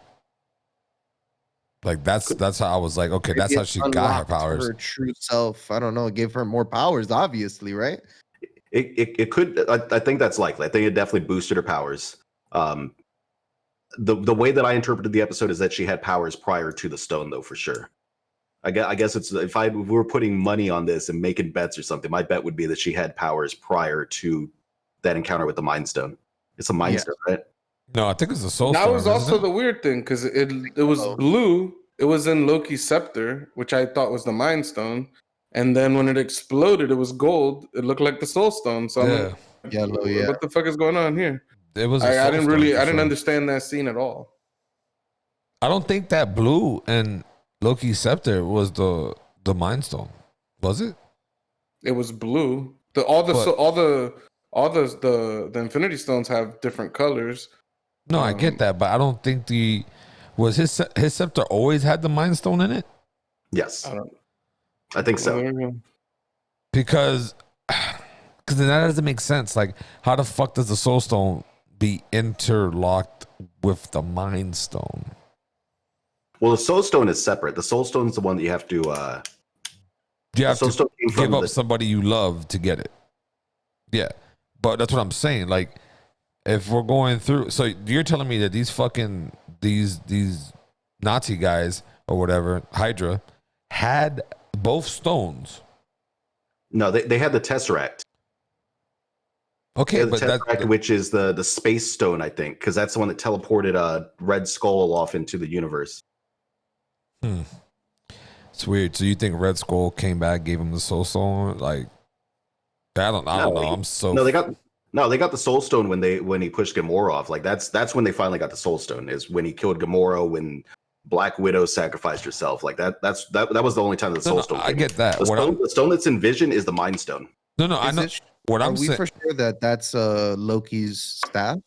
B: Like that's how I was like, okay, that's
D: Maybe
B: how
D: it
B: she got her
D: unlocked
B: powers.
D: Her true self. I don't know. It gave her more powers, obviously, right?
A: It could. I think that's likely. I think it definitely boosted her powers. The way that I interpreted the episode is that she had powers prior to the stone, though, for sure. I guess it's if we were putting money on this and making bets or something, my bet would be that she had powers prior to that encounter with the Mind Stone. It's a Mind Stone, right?
B: No, I think it's a soul
C: That
B: stone.
C: was also the weird thing because it was blue. It was in Loki's scepter, which I thought was the Mind Stone, and then when it exploded, it was gold. It looked like the Soul Stone. So I'm like,
D: Yellow, yeah.
C: what the fuck is going on here?
B: It was.
C: I didn't understand that scene at all.
B: I don't think that blue and Loki's scepter was the Mind Stone, was it?
C: It was blue. All the Infinity Stones have different colors.
B: No, I get that, but I don't think his scepter always had the Mind Stone in it.
A: Yes, I think so.
B: Because then that doesn't make sense. Like, how the fuck does the Soul Stone be interlocked with the Mind Stone?
A: Well, the Soul Stone is separate. The Soul Stone is the one that you have to.
B: You have
A: Soul Stone
B: to
A: came from
B: give up somebody you love to get it. Yeah, but that's what I'm saying. Like, if we're going through, so you're telling me that these Nazi guys or whatever, Hydra, had both stones.
A: No, they had the Tesseract.
B: Okay,
A: The
B: but
A: Tesseract, which is the Space Stone, I think, because that's the one that teleported Red Skull off into the universe.
B: It's weird. So you think Red Skull came back, gave him the Soul Stone? Like, I don't know. They got the Soul Stone when he pushed Gamora off. Like that's when they finally got the Soul Stone. Is when he killed Gamora, when Black Widow sacrificed herself. Like that was the only time that the Soul Stone came. I get that.
A: The stone that's in Vision is the Mind Stone.
B: No, I know.
D: Are we for sure that that's Loki's staff?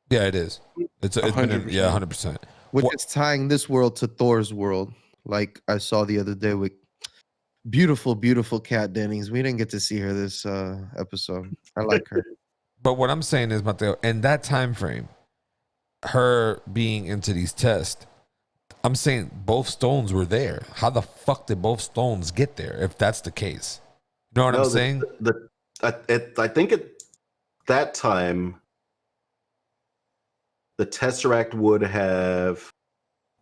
B: Yeah, it is. It's been 100%.
D: Which is tying this world to Thor's world, like I saw the other day with beautiful Kat Dennings. We didn't get to see her this episode. I like her.
B: But what I'm saying is, Mateo, in that time frame, her being into these tests, I'm saying both stones were there. How the fuck did both stones get there if that's the case? You know what I'm saying?
A: I think at that time, the Tesseract would have.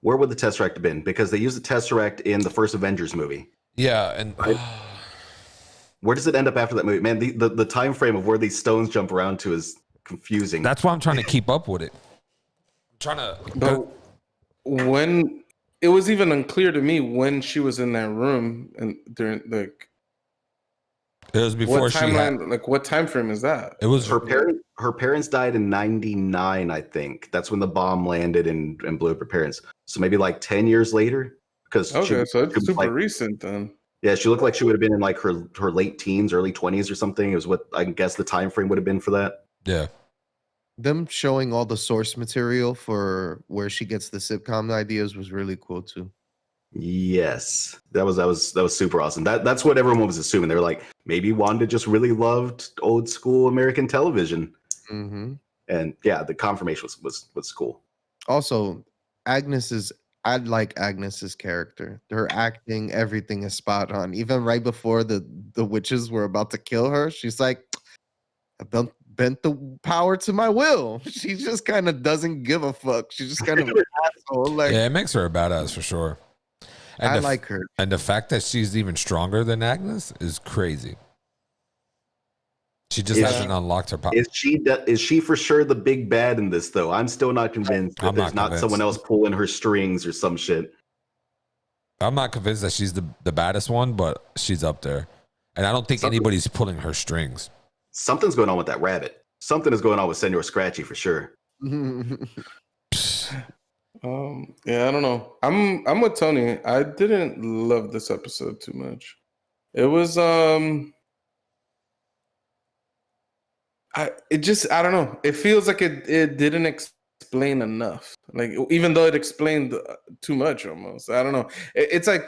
A: Where would the Tesseract have been? Because they used the Tesseract in the first Avengers movie.
B: Yeah, and
A: right? Where does it end up after that movie? Man, the time frame of where these stones jump around to is confusing.
B: That's why I'm trying to keep up with it. I'm trying to.
C: But when it was even unclear to me when she was in that room and during like.
B: It was before
C: she had. Like, what time frame is that?
B: It was
A: her parents died in '99, I think. That's when the bomb landed and blew up her parents. So maybe like 10 years later. Because
C: so it's super recent then.
A: Yeah, she looked like she would have been in like her late teens, early 20s or something. It was what I guess the time frame would have been for that.
B: Yeah.
D: Them showing all the source material for where she gets the sitcom ideas was really cool too.
A: Yes, that was super awesome. That's what everyone was assuming. They were like, maybe Wanda just really loved old school American television.
D: Mm-hmm.
A: And yeah, the confirmation was cool.
D: Also, I like Agnes's character. Her acting, everything is spot on. Even right before the witches were about to kill her, she's like, I bent the power to my will. She just kind of doesn't give a fuck. She's just kind of an asshole. Like,
B: yeah, it makes her a badass for sure. And
D: I like her.
B: And the fact that she's even stronger than Agnes is crazy. She just hasn't unlocked her power.
A: Is she for sure the big bad in this though? I'm still not convinced that there's not someone else pulling her strings or some shit.
B: I'm not convinced that she's the baddest one, but she's up there. And I don't think anybody's pulling her strings.
A: Something's going on with that rabbit. Something is going on with Senor Scratchy for sure.
C: Yeah, I don't know. I'm with Tony. I didn't love this episode too much. It was I don't know. It feels like it didn't explain enough. Like, even though it explained too much almost. I don't know. It's like,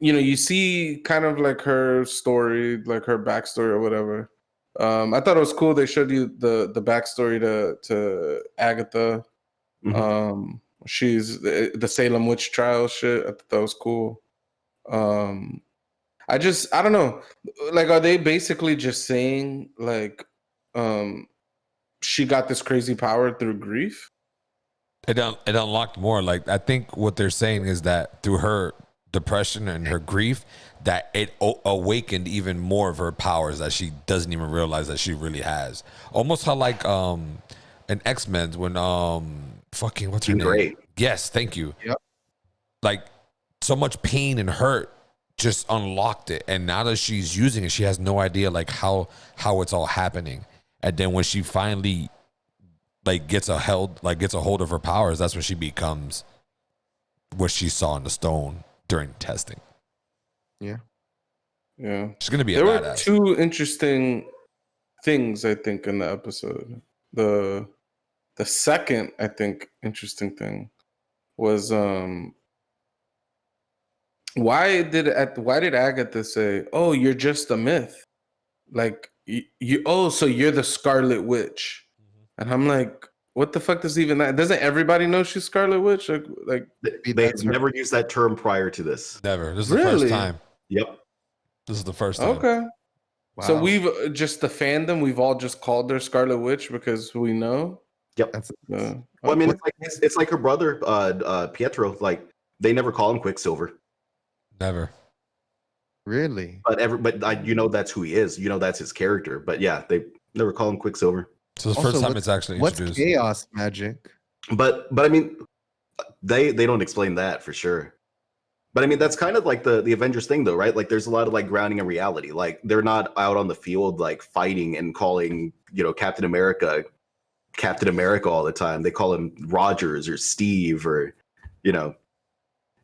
C: you see kind of like her story, like her backstory or whatever. I thought it was cool. They showed you the backstory to Agatha.
A: Mm-hmm.
C: She's the Salem witch trial shit. I thought that was cool. I don't know. Like, are they basically just saying like, she got this crazy power through grief?
B: It unlocked more. Like, I think what they're saying is that through her depression and her grief, that it awakened even more of her powers that she doesn't even realize that she really has. Almost how like in X-Men when fucking what's her name?
A: Great.
B: Yes, thank you.
D: Yep.
B: Like, so much pain and hurt just unlocked it, and now that she's using it, she has no idea like how it's all happening. And then when she finally like gets a hold of her powers, that's when she becomes what she saw in the stone during testing.
C: Yeah.
B: She's gonna be
C: There were
B: badass.
C: two interesting things, I think, in the episode. The second, I think, interesting thing was why did Agatha say, "Oh, you're just a myth"? Like so you're the Scarlet Witch. And I'm like, what the fuck does even that? Doesn't everybody know she's Scarlet Witch? Like
A: They had never used that term prior to this.
B: Never. This is the first
C: Really?
B: time.
A: Yep.
B: This is the first time.
C: Okay.
D: Wow.
C: So we've just the fandom, we've all just called her Scarlet Witch because we know.
A: Yep.
D: That's
A: Well, I mean, it's like her brother, Pietro. Like, they never call him Quicksilver.
B: Never.
D: really.
A: But you know that's who he is. You know that's his character. But yeah, they never call him Quicksilver.
B: So the
D: Also,
B: first time
D: what's-
B: it's actually
D: What's
B: introduced.
D: chaos magic?
A: But I mean, they don't explain that for sure. But I mean, that's kind of like the Avengers thing, though, right? Like, there's a lot of like grounding in reality. Like, they're not out on the field like fighting and calling, you know, Captain America all the time. They call him Rogers or Steve, or, you know,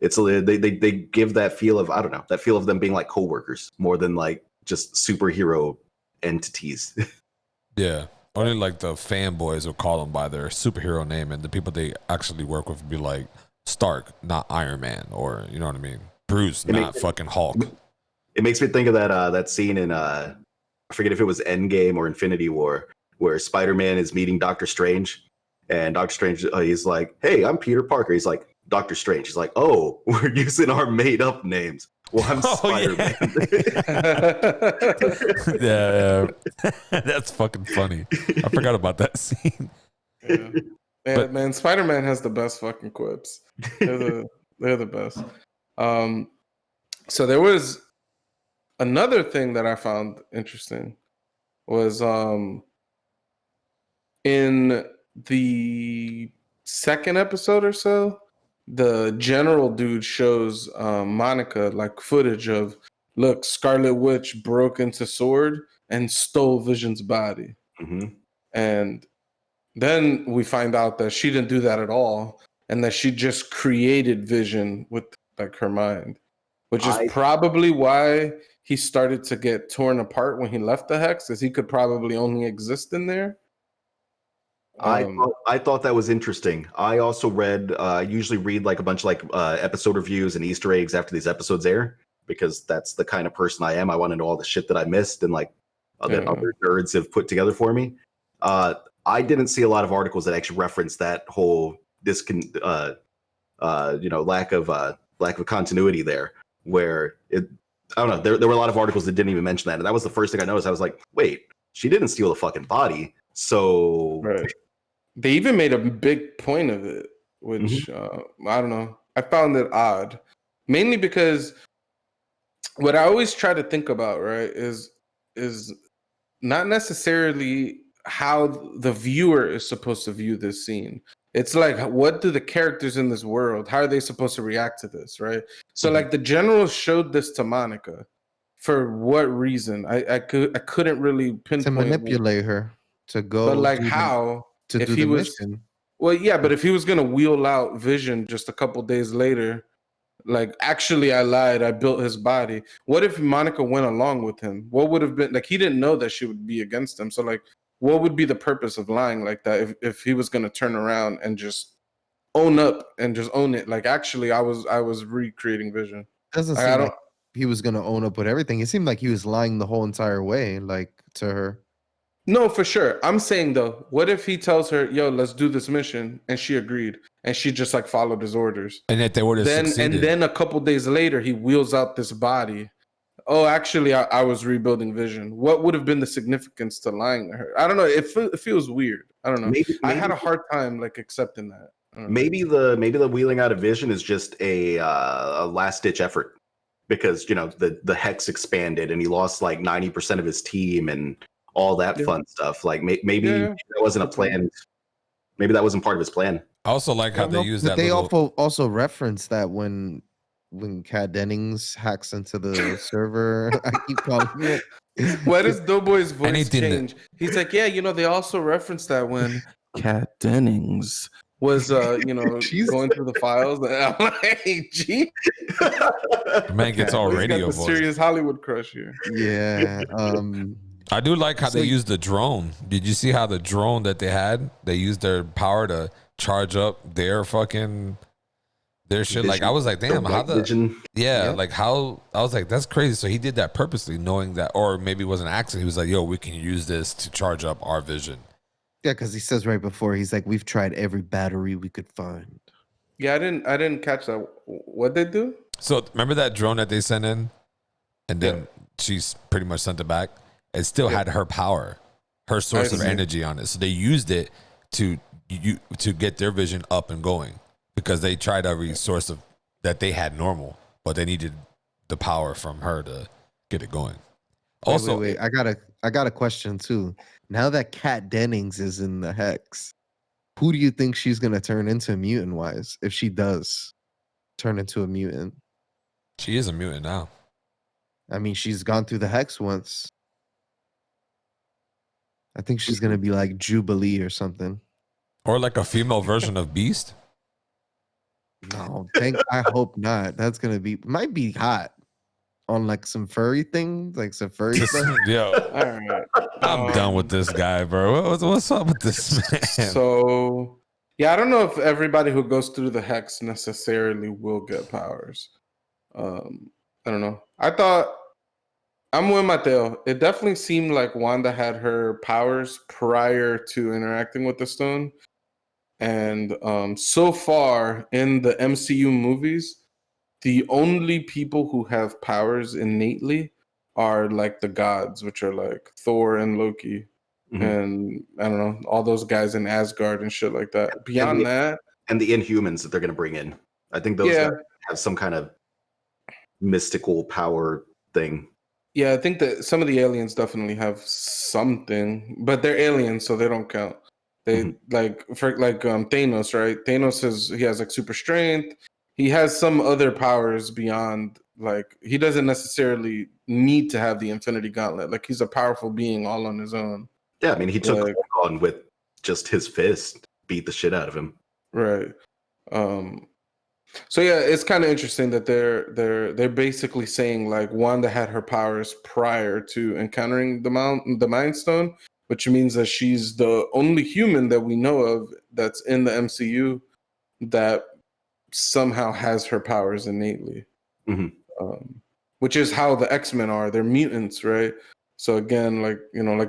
A: it's they give that feel of, I don't know, that feel of them being like coworkers more than like just superhero entities.
B: Yeah. Only like the fanboys will call them by their superhero name, and the people they actually work with would be like Stark, not Iron Man, or you know what I mean, Bruce, not fucking Hulk.
A: It makes me think of that scene in I forget if it was Endgame or Infinity War, where Spider-Man is meeting Doctor Strange, and Doctor Strange he's like, "Hey, I'm Peter Parker." He's like, "Doctor Strange." He's like, "Oh, we're using our made-up names." Well, I'm Spider-Man.
B: Yeah. That's fucking funny. I forgot about that scene.
C: Yeah. Man, Spider-Man has the best fucking quips. They're the best. So there was another thing that I found interesting was in the second episode or so, the general dude shows Monica like footage of, look, Scarlet Witch broke into Sword and stole Vision's body.
A: Mhm.
C: And then we find out that she didn't do that at all, and that she just created Vision with like her mind, which is probably why he started to get torn apart when he left the Hex, as he could probably only exist in there.
A: I thought that was interesting. I also read, usually read like a bunch of like episode reviews and Easter eggs after these episodes air, because that's the kind of person I am. I want to know all the shit that I missed and like that other nerds have put together for me. I didn't see a lot of articles that actually reference that whole lack of continuity there. Where I don't know. There were a lot of articles that didn't even mention that, and that was the first thing I noticed. I was like, wait, she didn't steal the fucking body. So
C: Right. They even made a big point of it, which I don't know. I found it odd, mainly because what I always try to think about, right, is not necessarily how the viewer is supposed to view this scene. It's like, what do the characters in this world, how are they supposed to react to this, right? So like the general showed this to Monica. For what reason? I couldn't really pinpoint.
D: To manipulate her to go.
C: But like how?
D: To
C: if
D: do
C: he
D: the
C: was,
D: mission.
C: well, yeah, but if he was gonna wheel out Vision just a couple days later, like, actually, I lied, I built his body. What if Monica went along with him? What would have been, like, he didn't know that she would be against him. So like, what would be the purpose of lying like that if he was gonna turn around and just own up and just own it? Like, actually, I was recreating Vision.
D: Doesn't seem like he was gonna own up with everything. It seemed like he was lying the whole entire way, like to her.
C: No, for sure. I'm saying though, what if he tells her, "Yo, let's do this mission," and she agreed, and she just like followed his orders?
B: And if they would have succeeded.
C: And then a couple days later, he wheels out this body. Oh, actually, I was rebuilding Vision. What would have been the significance to lying to her? I don't know. It feels weird. I don't know.
A: Maybe,
C: I had a hard time like accepting that.
A: maybe the wheeling out of Vision is just a last ditch effort because the hex expanded and he lost like 90% of his team and all that fun stuff. Like maybe that wasn't a plan. Maybe that wasn't part of his plan.
B: I also like how they use that.
D: They also reference that when Kat Dennings hacks into the server. I keep calling it.
C: Why does Doughboy's voice
B: Anything
C: change? He's like, yeah, they also referenced that when Kat Dennings was, going through the files. And I'm like, gee,
B: The man gets all
C: he's
B: radio
C: got the
B: voice.
C: serious Hollywood crush here.
D: Yeah.
B: I do like how they used the drone. Did you see how the drone that they had? They used their power to charge up their fucking their shit. Like I was like, damn, how the
A: Vision.
B: like how I was like, that's crazy. So he did that purposely, knowing that, or maybe it was an accident. He was like, yo, we can use this to charge up our vision.
D: Yeah, because he says right before, he's like, we've tried every battery we could find.
C: Yeah, I didn't catch that. What they do?
B: So remember that drone that they sent in, and then she's pretty much sent it back. It still had her power, her source of energy on it. So they used it to get their vision up and going because they tried every source of that they had normal, but they needed the power from her to get it going. Also,
D: wait. I got a question too. Now that Kat Dennings is in the hex, who do you think she's gonna turn into mutant wise if she does turn into a mutant?
B: she is a mutant now.
D: I mean, she's gone through the hex once. I think she's gonna be like Jubilee or something.
B: Or like a female version of Beast.
D: No, I hope not. That's gonna might be hot on like some furry things, like some furry stuff.
B: Yo,
C: All right.
B: I'm done with this guy, bro. What's up with this man?
C: So, yeah, I don't know if everybody who goes through the hex necessarily will get powers. I don't know. I thought I'm with Mateo. It definitely seemed like Wanda had her powers prior to interacting with the stone. And so far in the MCU movies, the only people who have powers innately are like the gods, which are like Thor and Loki.
A: Mhm.
C: And I don't know, all those guys in Asgard and shit like that. Beyond that,
A: And the Inhumans that they're going to bring in. I think those guys have some kind of mystical power thing.
C: yeah, I think that some of the aliens definitely have something, but they're aliens, so they don't count. They like Thanos, right? He has like super strength. He has some other powers beyond, like, he doesn't necessarily need to have the Infinity Gauntlet. Like, he's a powerful being all on his own.
A: Yeah, I mean, he took on with just his fist, beat the shit out of him.
C: Right. So yeah, it's kind of interesting that they're basically saying like Wanda had her powers prior to encountering the Mind Stone, which means that she's the only human that we know of that's in the MCU that somehow has her powers innately. Which is how the X-Men are. They're mutants, right? So again, like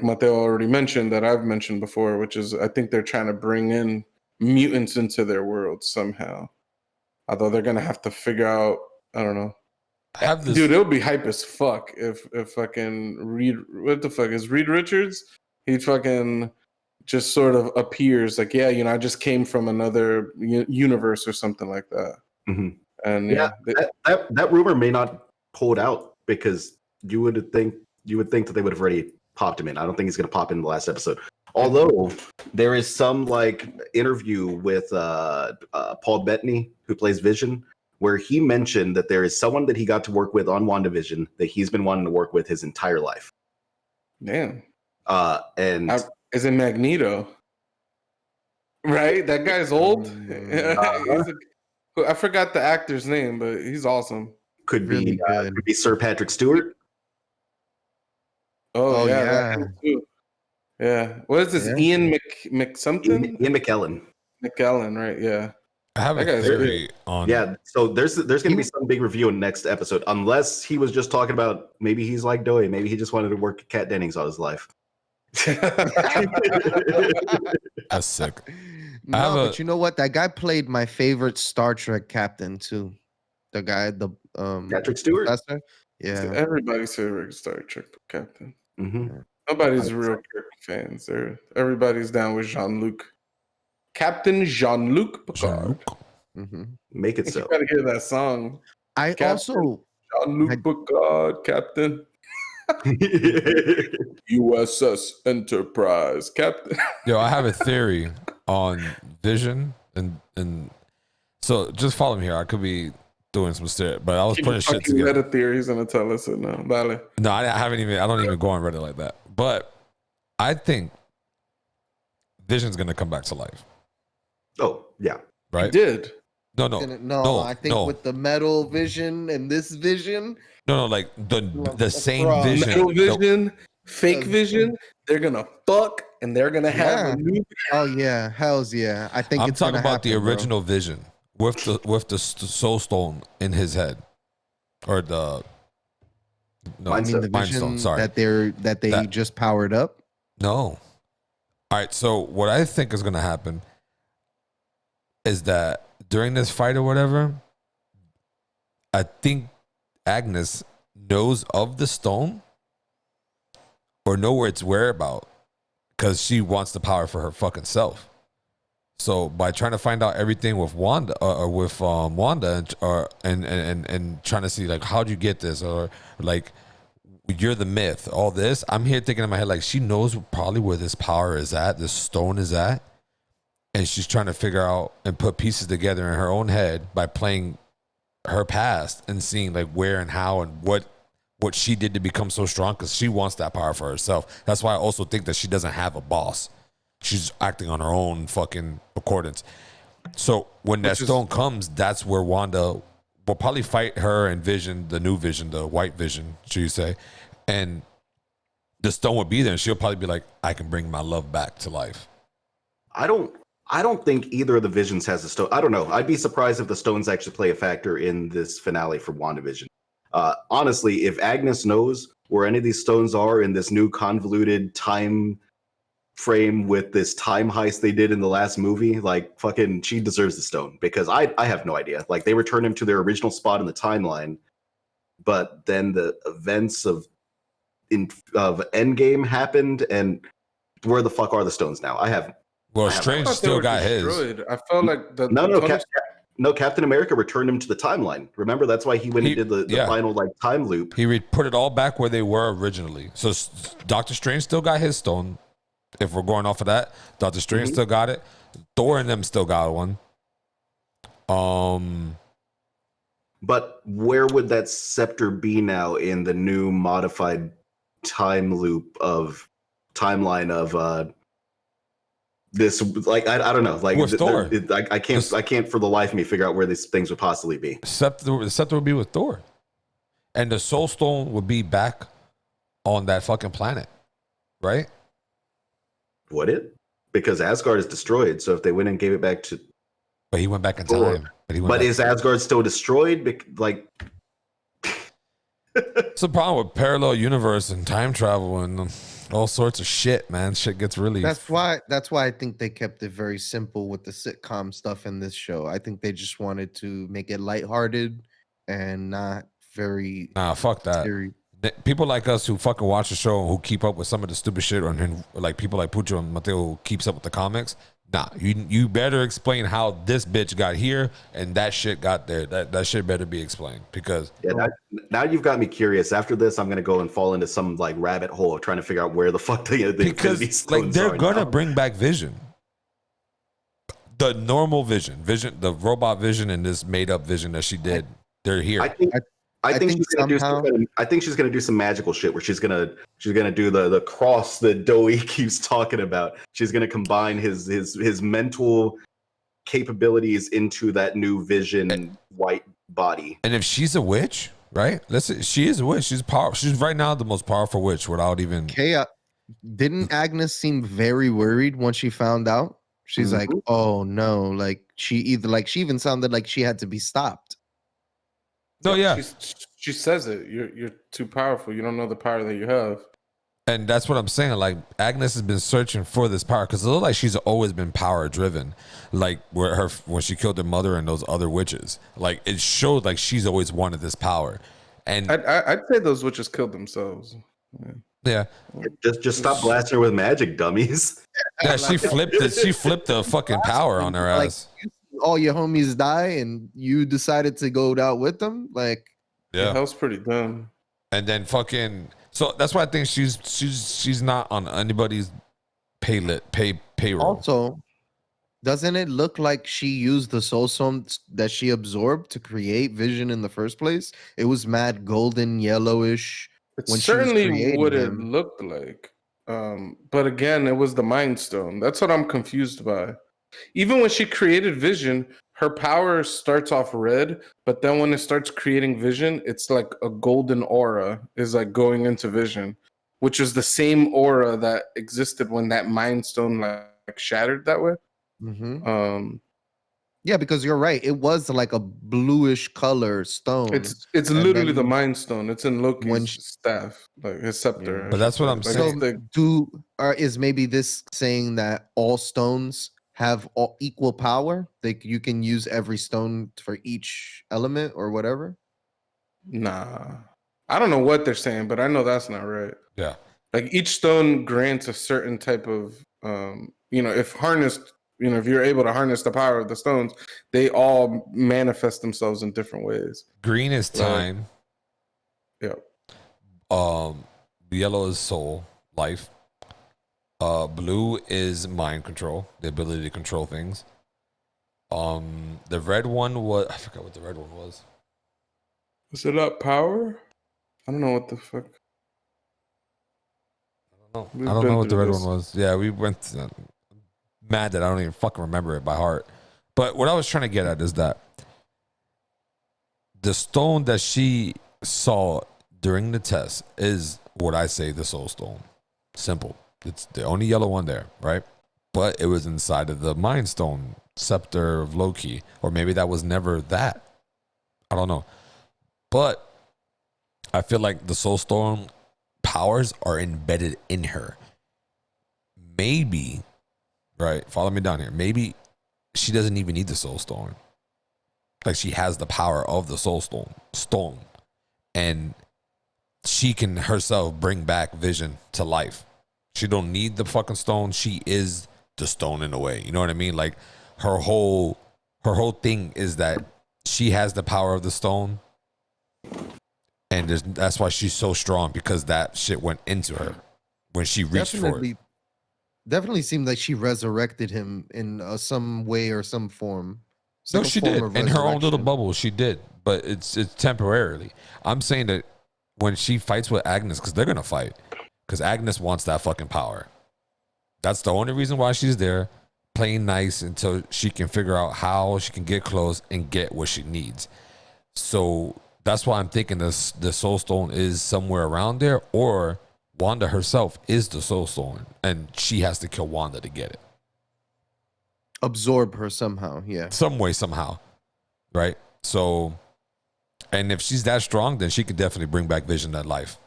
C: Mateo already mentioned, that I've mentioned before, which is I think they're trying to bring in mutants into their world somehow. Although they're gonna have to figure out, I don't know. Dude, it'll be hype as fuck if fucking what the fuck is Reed Richards? He fucking just sort of appears like, yeah, I just came from another universe or something like that. And
A: that rumor may not hold out because you would think that they would have already popped him in. I don't think he's gonna pop in the last episode. Although there is some like interview with Paul Bettany, who plays Vision, where he mentioned that there is someone that he got to work with on WandaVision that he's been wanting to work with his entire life.
C: Damn.
A: And
C: is it Magneto? Right? That guy's old. I forgot the actor's name, but he's awesome.
A: Could be Sir Patrick Stewart.
C: Oh yeah. Yeah. What is this? Ian something?
A: Ian McKellen.
C: McKellen, right? Yeah.
B: I have a theory on.
A: Yeah. So there's gonna be some big review in the next episode, unless he was just talking about maybe he's like Dowie, maybe he just wanted to work at Kat Dennings all his life.
B: That's sick.
D: No, but you know what? That guy played my favorite Star Trek captain too. The guy, the
A: Patrick Stewart.
D: professor. Yeah.
C: Everybody's favorite Star Trek captain.
A: Mm-hmm.
C: Nobody's real Kirk fans. Everybody's down with Jean-Luc. Captain Jean-Luc Picard.
D: Mm-hmm.
A: Make it
C: You
A: so.
C: gotta hear that song.
D: I
C: Captain
D: also
C: Jean-Luc Picard, Captain. USS Enterprise, Captain.
B: Yo, I have a theory on Vision, and so just follow me here. I could be doing some shit, but I was putting shit together.
C: Reddit theories gonna tell us it now. Vale.
B: No, I don't even go on Reddit like that. But I think Vision's gonna come back to life.
A: Oh yeah.
B: Right?
C: He did.
B: No.
D: I think with the metal Vision and this Vision.
B: No, like the same
D: Frog.
B: Vision.
C: Metal Vision, fake Vision. They're gonna fuck and they're gonna have a new.
D: Oh yeah, hell's yeah. I think
B: I'm
D: it's
B: talking
D: gonna
B: about the
D: happen, bro.
B: original Vision with the Soul Stone in his head, or the
D: I mean the
B: Mind
D: Vision
B: Stone. Sorry,
D: that they just powered up.
B: no. All right. So what I think is gonna happen is that during this fight or whatever, I think Agnes knows of the stone or know where its whereabout because she wants the power for her fucking self. So by trying to find out everything with Wanda or with Wanda and trying to see like how'd you get this or like you're the myth, all this, I'm here thinking in my head like she knows probably where this power is at, this stone is at, and she's trying to figure out and put pieces together in her own head by playing her past and seeing like where and how and what she did to become so strong because she wants that power for herself. That's why I also think that she doesn't have a boss. She's acting on her own fucking accordance. So when that stone comes, that's where Wanda will probably fight her and Vision, the new Vision, the white Vision, should you say. And the stone would be there and she'll probably be like, I can bring my love back to life.
A: I don't think either of the Visions has a stone. I don't know. I'd be surprised if the stones actually play a factor in this finale for WandaVision. Honestly, if Agnes knows where any of these stones are in this new convoluted time frame with this time heist they did in the last movie, like fucking she deserves the stone because I have no idea. Like they returned him to their original spot in the timeline, but then the events of Endgame happened and where the fuck are the stones now?
B: Well, Strange still got his.
C: I felt like
A: No, Captain America returned him to the timeline. Remember, that's why he went and did the final like time loop.
B: He put it all back where they were originally. So Doctor Strange still got his stone. If we're going off of that, Doctor Strange still got it. Thor and them still got one.
A: But where would that scepter be now in the new modified time loop of timeline of this? Like I don't know. Like
B: with Thor,
A: I can't for the life of me figure out where these things would possibly be.
B: The scepter would be with Thor, and the Soul Stone would be back on that fucking planet, right?
A: Would it? Because Asgard is destroyed. So if they went and gave it back to,
B: but he went back in
A: Thor.
B: time.
A: But is Asgard still destroyed? Like,
B: it's the problem with parallel universe and time travel and all sorts of shit, man. Shit gets really.
D: That's why I think they kept it very simple with the sitcom stuff in this show. I think they just wanted to make it lighthearted and not very.
B: Nah, fuck that.
D: Serious.
B: People like us who fucking watch the show and who keep up with some of the stupid shit, and like people like Pucho and Mateo who keeps up with the comics. Nah, you better explain how this bitch got here and that shit got there. That shit better be explained because
A: now you've got me curious. After this, I'm gonna go and fall into some like rabbit hole of trying to figure out where the fuck
B: because like they're gonna bring back Vision, the normal Vision, the robot Vision, and this made up Vision that she did. They're here.
A: I think she's gonna do some. I think she's gonna do some magical shit where she's gonna do the cross that Doe keeps talking about. She's gonna combine his mental capabilities into that new Vision white body.
B: And if she's a witch, right? She is a witch. She's powerful. She's right now the most powerful witch without even.
D: Didn't Agnes seem very worried when she found out? She's like, "Oh no!" Like she even sounded like she had to be stopped.
B: No, yeah.
C: She says it. You're too powerful. You don't know the power that you have.
B: And that's what I'm saying. Like Agnes has been searching for this power because it looks like she's always been power driven. Like when she killed her mother and those other witches, like it showed like she's always wanted this power. And
C: I'd say those witches killed themselves.
B: yeah,
A: Just stop blasting her with magic, dummies.
B: yeah, she flipped it. She flipped the fucking power on her
D: Like,
B: ass.
D: all your homies die and you decided to go out with them. Like,
B: Yeah,
C: that was pretty dumb.
B: and then fucking. So that's why I think she's not on anybody's payroll.
D: also, doesn't it look like she used the soul stone that she absorbed to create Vision in the first place? It was mad golden yellowish.
C: It
D: when she was
C: certainly
D: creating
C: what it
D: him.
C: looked like. But again, it was the Mind Stone. That's what I'm confused by. Even when she created Vision, her power starts off red, but then when it starts creating Vision, it's like a golden aura is like going into Vision, which is the same aura that existed when that Mind Stone like shattered that way.
D: Mm-hmm. Yeah, because you're right. It was like a bluish color stone.
C: It's
D: And
C: literally
D: then
C: the Mind Stone. It's in Loki's
D: when
C: staff, like his scepter.
D: Yeah.
C: I
B: But that's
C: should
B: what
C: say.
B: I'm
C: Like,
B: saying.
C: it's
D: is maybe this saying that all stones have all equal power? Like you can use every stone for each element or whatever.
C: Nah, I don't know what they're saying, but I know that's not right.
B: Yeah.
C: Like each stone grants a certain type of, if harnessed, if you're able to harness the power of the stones, they all manifest themselves in different ways.
B: Green is time.
C: Yeah.
B: Yellow is soul, life. Blue is mind control, the ability to control things. The red one was, I forgot what the red one was.
C: Is it not power? I don't know what the fuck.
B: I don't
C: We've
B: know
C: been
B: what the
C: through
B: red
C: this.
B: one was. Yeah, we went. Mad that I don't even fucking remember it by heart. But what I was trying to get at is that the stone that she saw during the test is what I say the soul stone. Simple. It's the only yellow one there, right? But it was inside of the Mind Stone scepter of Loki, or maybe that was never that. I don't know. But I feel like the soul stone powers are embedded in her. Maybe, right? Follow me down here. Maybe she doesn't even need the soul stone. Like she has the power of the soul stone, and she can herself bring back Vision to life. She don't need the fucking stone. She is the stone in a way. You know what I mean? Like her whole thing is that she has the power of the stone, and that's why she's so strong, because that shit went into her when she reached for it.
D: Definitely seemed like she resurrected him in some way or some form. It's
B: No,
D: like a
B: she
D: form
B: did
D: of
B: in her own little
D: resurrection.
B: bubble. She did, but it's temporarily. I'm saying that when she fights with Agnes, because they're gonna fight, because Agnes wants that fucking power. That's the only reason why she's there, playing nice until she can figure out how she can get close and get what she needs. So that's why I'm thinking the Soul Stone is somewhere around there, or Wanda herself is the Soul Stone, and she has to kill Wanda to get it.
D: Absorb her somehow, yeah.
B: Some way, somehow, right? So, and if she's that strong, then she could definitely bring back Vision to life.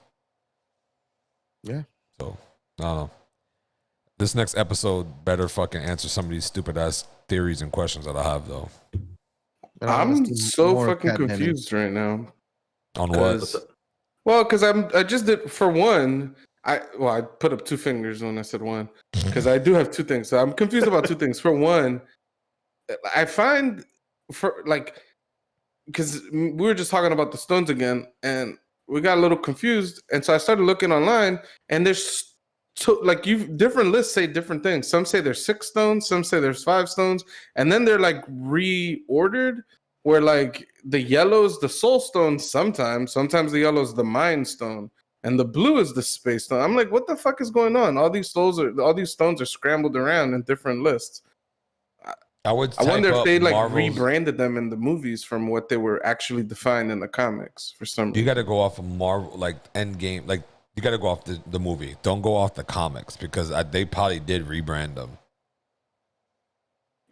D: Yeah.
B: So, I don't know. This next episode better fucking answer some of these stupid ass theories and questions that I have, though.
C: I'm
D: Let's do
C: so
D: more
C: fucking
D: Cat Dennis.
C: confused right now.
B: On what?
C: Well, because I just did for one. I put up two fingers when I said one, because I do have two things. So I'm confused about two things. For one, I find because we were just talking about the stones again, and we got a little confused, and so I started looking online, and there's different lists say different things. Some say there's 6 stones, some say there's 5 stones, and then they're like reordered. Where like the yellow's the soul stone sometimes the yellow's the mind stone, and the blue is the space stone. I'm like, what the fuck is going on? All these stones are scrambled around in different lists.
B: I
C: wonder if they like
B: Marvel's,
C: rebranded them in the movies from what they were actually defined in the comics for some reason.
B: You got to go off of Marvel, like Endgame. Like, you got to go off the movie. Don't go off the comics, because they probably did rebrand them.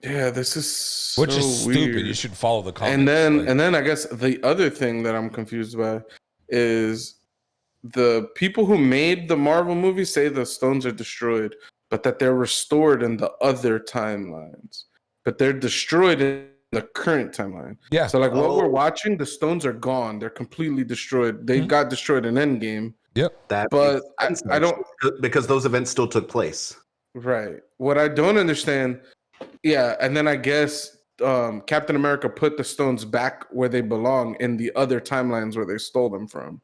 C: Yeah, this is
B: Which
C: so
B: is stupid.
C: weird.
B: You should follow the comics.
C: And then I guess the other thing that I'm confused by is the people who made the Marvel movie say the stones are destroyed, but that they're restored in the other timelines. But they're destroyed in the current timeline.
B: Yeah.
C: So like what we're
A: Oh.
C: watching, the stones are gone. They're completely destroyed. They
B: Mhm.
C: got destroyed in Endgame.
B: Yep.
A: That
C: But
A: makes sense,
C: I don't
A: actually, because those events still took place.
C: right. What I don't understand, yeah, and then I guess Captain America put the stones back where they belong in the other timelines where they stole them from.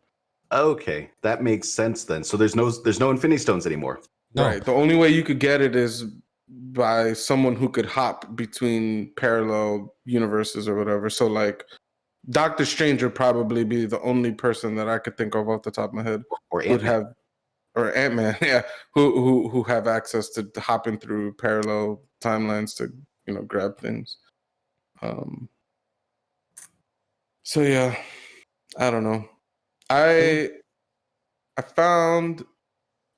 A: Okay, that makes sense then. So there's no Infinity Stones anymore.
B: No.
C: Right. The only way you could get it is by someone who could hop between parallel universes or whatever. So like Doctor Strange would probably be the only person that I could think of off the top of my head
A: Or
C: who'd
A: Ant-Man.
C: have, or Ant-Man, yeah, who have access to hopping through parallel timelines to, you know, grab things. So yeah, I don't know. I found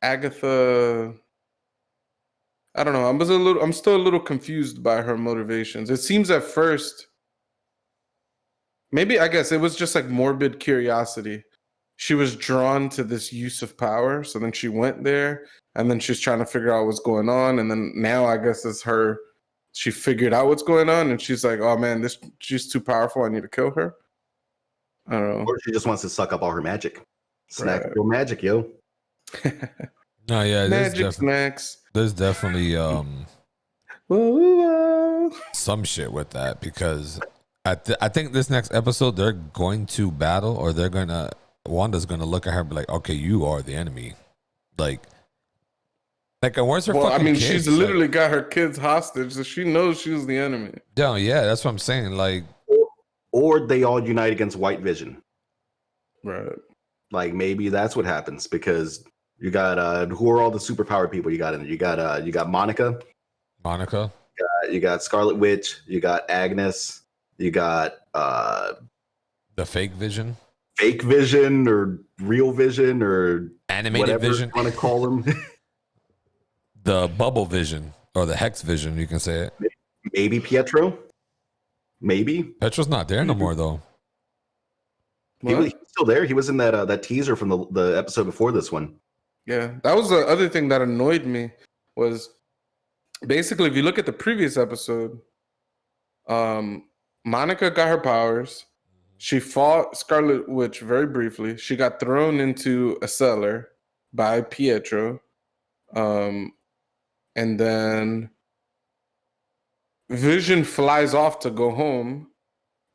C: Agatha, I don't know. I'm still a little confused by her motivations. It seems at first, maybe I guess it was just like morbid curiosity. She was drawn to this use of power, so then she went there, and then she's trying to figure out what's going on, and then now I guess it's her. She figured out what's going on, and she's like, "Oh man, she's too powerful. I need to kill her." I don't know.
A: Or she just wants to suck up all her magic. Snack
C: Right.
A: your magic, yo.
B: No, yeah,
C: Magic snacks.
B: there's definitely
C: Whoa.
B: some shit with that, because I think this next episode they're going to battle, or Wanda's gonna look at her and be like, okay, you are the enemy. Like where's her
C: Well, I
B: fucking
C: mean,
B: kids?
C: she's literally got her kids hostage, so she knows she's the enemy.
B: No, yeah, that's what I'm saying. Like,
A: Or they all unite against White Vision.
C: Right.
A: Like maybe that's what happens, because you got who are all the superpowered people you got in there? You got Monica, you got Scarlet Witch, you got Agnes, you got
B: the fake Vision,
A: Fake Vision or Real Vision or
B: animated
A: whatever
B: Vision,
A: you want to call them.
B: the Bubble Vision, or the Hex Vision, you can say it.
A: Maybe Pietro. Maybe
B: Petro's not there no more though.
A: he was still there. He was in that teaser from the episode before this one.
C: Yeah, that was the other thing that annoyed me was basically if you look at the previous episode, Monica got her powers. She fought Scarlet Witch very briefly. She got thrown into a cellar by Pietro. And then Vision flies off to go home.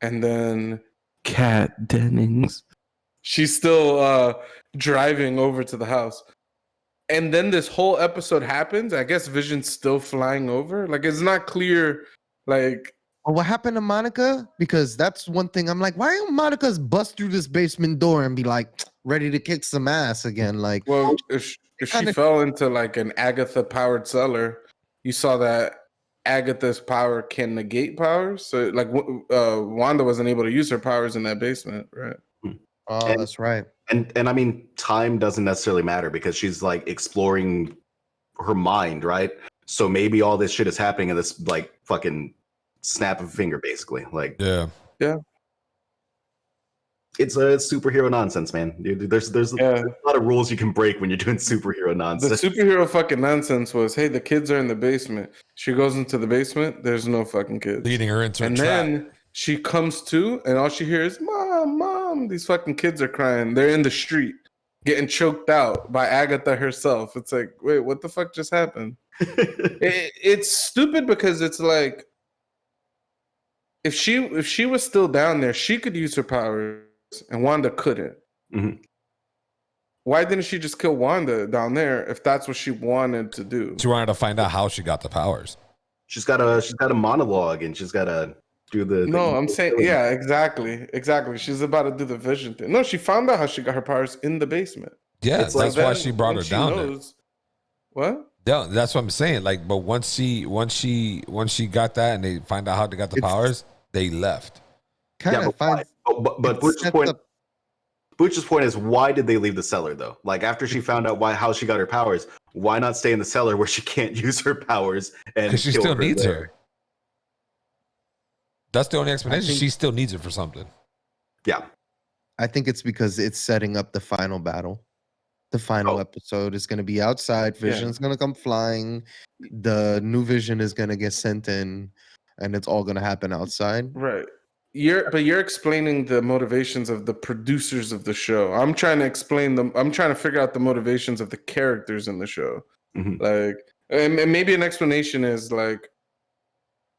C: And then
E: Cat Dennings.
C: she's still driving over to the house. And then this whole episode happens. I guess Vision's still flying over. Like, it's not clear. Like,
D: Oh, what happened to Monica? Because that's one thing I'm like, why don't Monica's bust through this basement door and be like ready to kick some ass again? Like,
C: well, if she
D: kinda-
C: fell into like an Agatha powered cellar, you saw that Agatha's power can negate powers. So, like, Wanda wasn't able to use her powers in that basement, right?
D: oh,
A: And-
D: that's right.
A: And I mean, time doesn't necessarily matter because she's like exploring her mind, right? So maybe all this shit is happening in this like fucking snap of a finger, basically. Like,
B: Yeah.
A: it's a superhero nonsense, man. There's
C: Yeah.
A: a lot of rules you can break when you're doing superhero
C: The
A: nonsense.
C: superhero fucking nonsense was, hey, the kids are in the basement. She goes into the basement. There's no fucking kids.
B: Leading her into a
C: And
B: trap.
C: then she comes to, and all she hears is, Mom, Mom, these fucking kids are crying. They're in the street getting choked out by Agatha herself. It's like, wait, what the fuck just happened? It's stupid because it's like, if she was still down there, she could use her powers and Wanda couldn't.
A: Mhm.
C: Why didn't she just kill Wanda down there if that's what she wanted to do?
B: She wanted to find out how she got the powers.
A: she's got a monologue and she's got to do the.
C: No, I'm saying, yeah, exactly. She's about to do the Vision thing. No, she found out how she got her powers in the basement.
B: Yeah,
A: It's
B: that's
A: like
B: why
C: Then
B: she brought
C: when
B: her
C: she
B: down there.
C: knows- What?
B: Yeah, that's what I'm saying. Like, but once she got that and they find out how they got the
D: It's-
B: powers, they left.
D: Kind
A: Yeah,
D: of
A: but why?
D: finds
A: But
D: it
A: Butch's
D: sets
A: point.
D: up-
A: Butch's point is, why did they leave the cellar though? Like after she found out how she got her powers, why not stay in the cellar where she can't use her powers and
B: Because she
A: kill
B: still
A: her
B: needs
A: there?
B: her. That's the only explanation.
D: think-
B: She still needs it for something.
A: Yeah,
D: I think it's because it's setting up the final battle. The final
A: Oh.
D: episode is going to be outside. Vision's going to come flying. The new Vision is going to get sent in, and it's all going to happen outside.
C: Right. You're explaining the motivations of the producers of the show. I'm trying to explain them. I'm trying to figure out the motivations of the characters in the show.
A: Mhm.
C: Like, and maybe an explanation is like,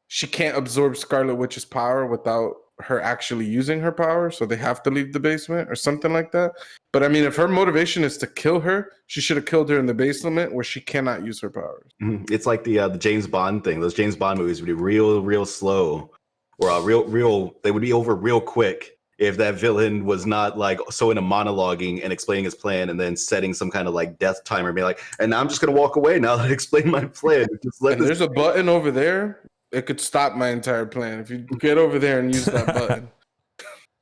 C: she can't absorb Scarlet Witch's power without her actually using her power, so they have to leave the basement or something like that. But I mean, if her motivation is to kill her, she should have killed her in the basement where she cannot use her powers.
A: It's like the James Bond thing. Those James Bond movies would be real slow, or real. They would be over real quick if that villain was not like so into monologuing and explaining his plan, and then setting some kind of like death timer, and be like, "And now I'm just gonna walk away now that I explain my plan." Just let
C: And there's a button over there. It could stop my entire plan if you get over there and use that button.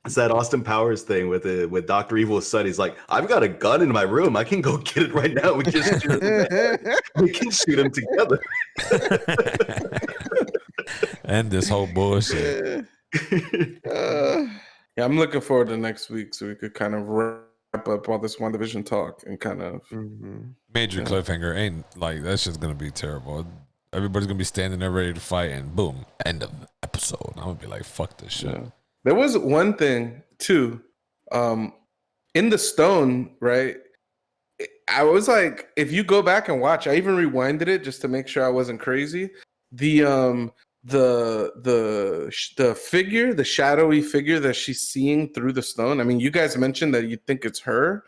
A: It's that Austin Powers thing with Dr. Evil's son. He's like, I've got a gun in my room. I can go get it right now. We just shoot him. We can shoot him together.
B: And this whole bullshit.
C: Yeah, I'm looking forward to next week so we could kind of wrap up all this WandaVision talk and kind of
B: Major cliffhanger. Ain't like that shit's gonna be terrible. Everybody's gonna be standing there ready to fight, and boom, end of the episode. I'm gonna be like, fuck this shit.
C: Yeah. There was one thing too, in the stone, right? I was like, if you go back and watch, I even rewinded it just to make sure I wasn't crazy. The figure, the shadowy figure that she's seeing through the stone. I mean, you guys mentioned that you think it's her.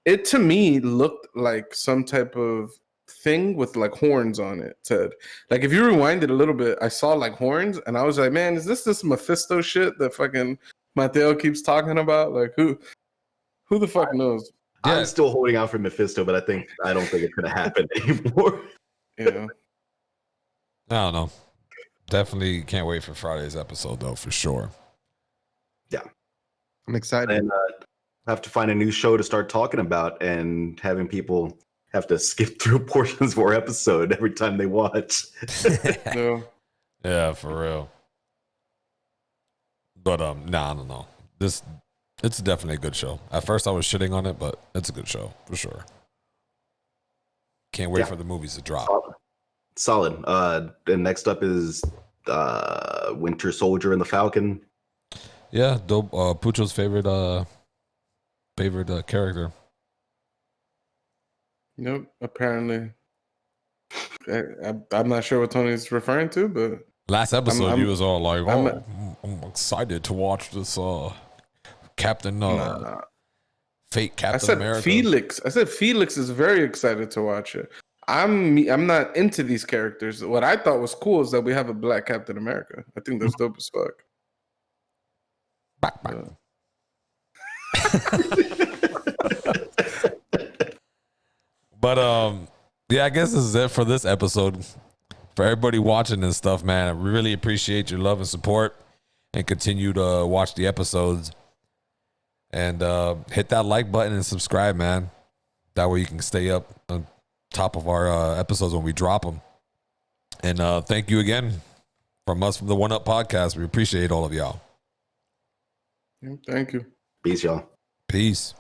C: It to me looked like some type of thing with like horns on it, Ted. Like if you rewind it a little bit, I saw like horns and I was like, man, is this Mephisto shit that fucking Mateo keeps talking about? Like who the fuck knows?
B: Yeah.
A: I'm still holding out for Mephisto, but I don't think it's gonna happen anymore.
C: Yeah.
B: I don't know. Definitely can't wait for Friday's episode though, for sure.
D: I'm excited.
A: And have to find a new show to start talking about, and having people have to skip through portions of our episode every time they watch.
C: No.
B: Yeah, for real. But nah, I don't know. It's definitely a good show. At first I was shitting on it, but it's a good show for sure. Can't wait for the movies to drop.
A: Solid. And next up is Winter Soldier and the Falcon.
B: Yeah, dope. Pucho's favorite character.
C: Nope. Apparently, I'm not sure what Tony's referring to, but
B: Last episode, you was all like,
C: I'm-
B: I'm excited to watch this Captain fake
C: I
B: Captain
C: said
B: America.
C: Felix. I said Felix is very excited to watch it. I'm not into these characters. What I thought was cool is that we have a black Captain America. I think that's dope as fuck.
B: Back. But yeah, I guess this is it for this episode. For everybody watching and stuff, man, I really appreciate your love and support, and continue to watch the episodes. And hit that like button and subscribe, man. That way you can stay up on top of our episodes when we drop them. And thank you again from us from the One Up Podcast. We appreciate all of y'all.
C: Thank you.
A: Peace, y'all.
B: Peace.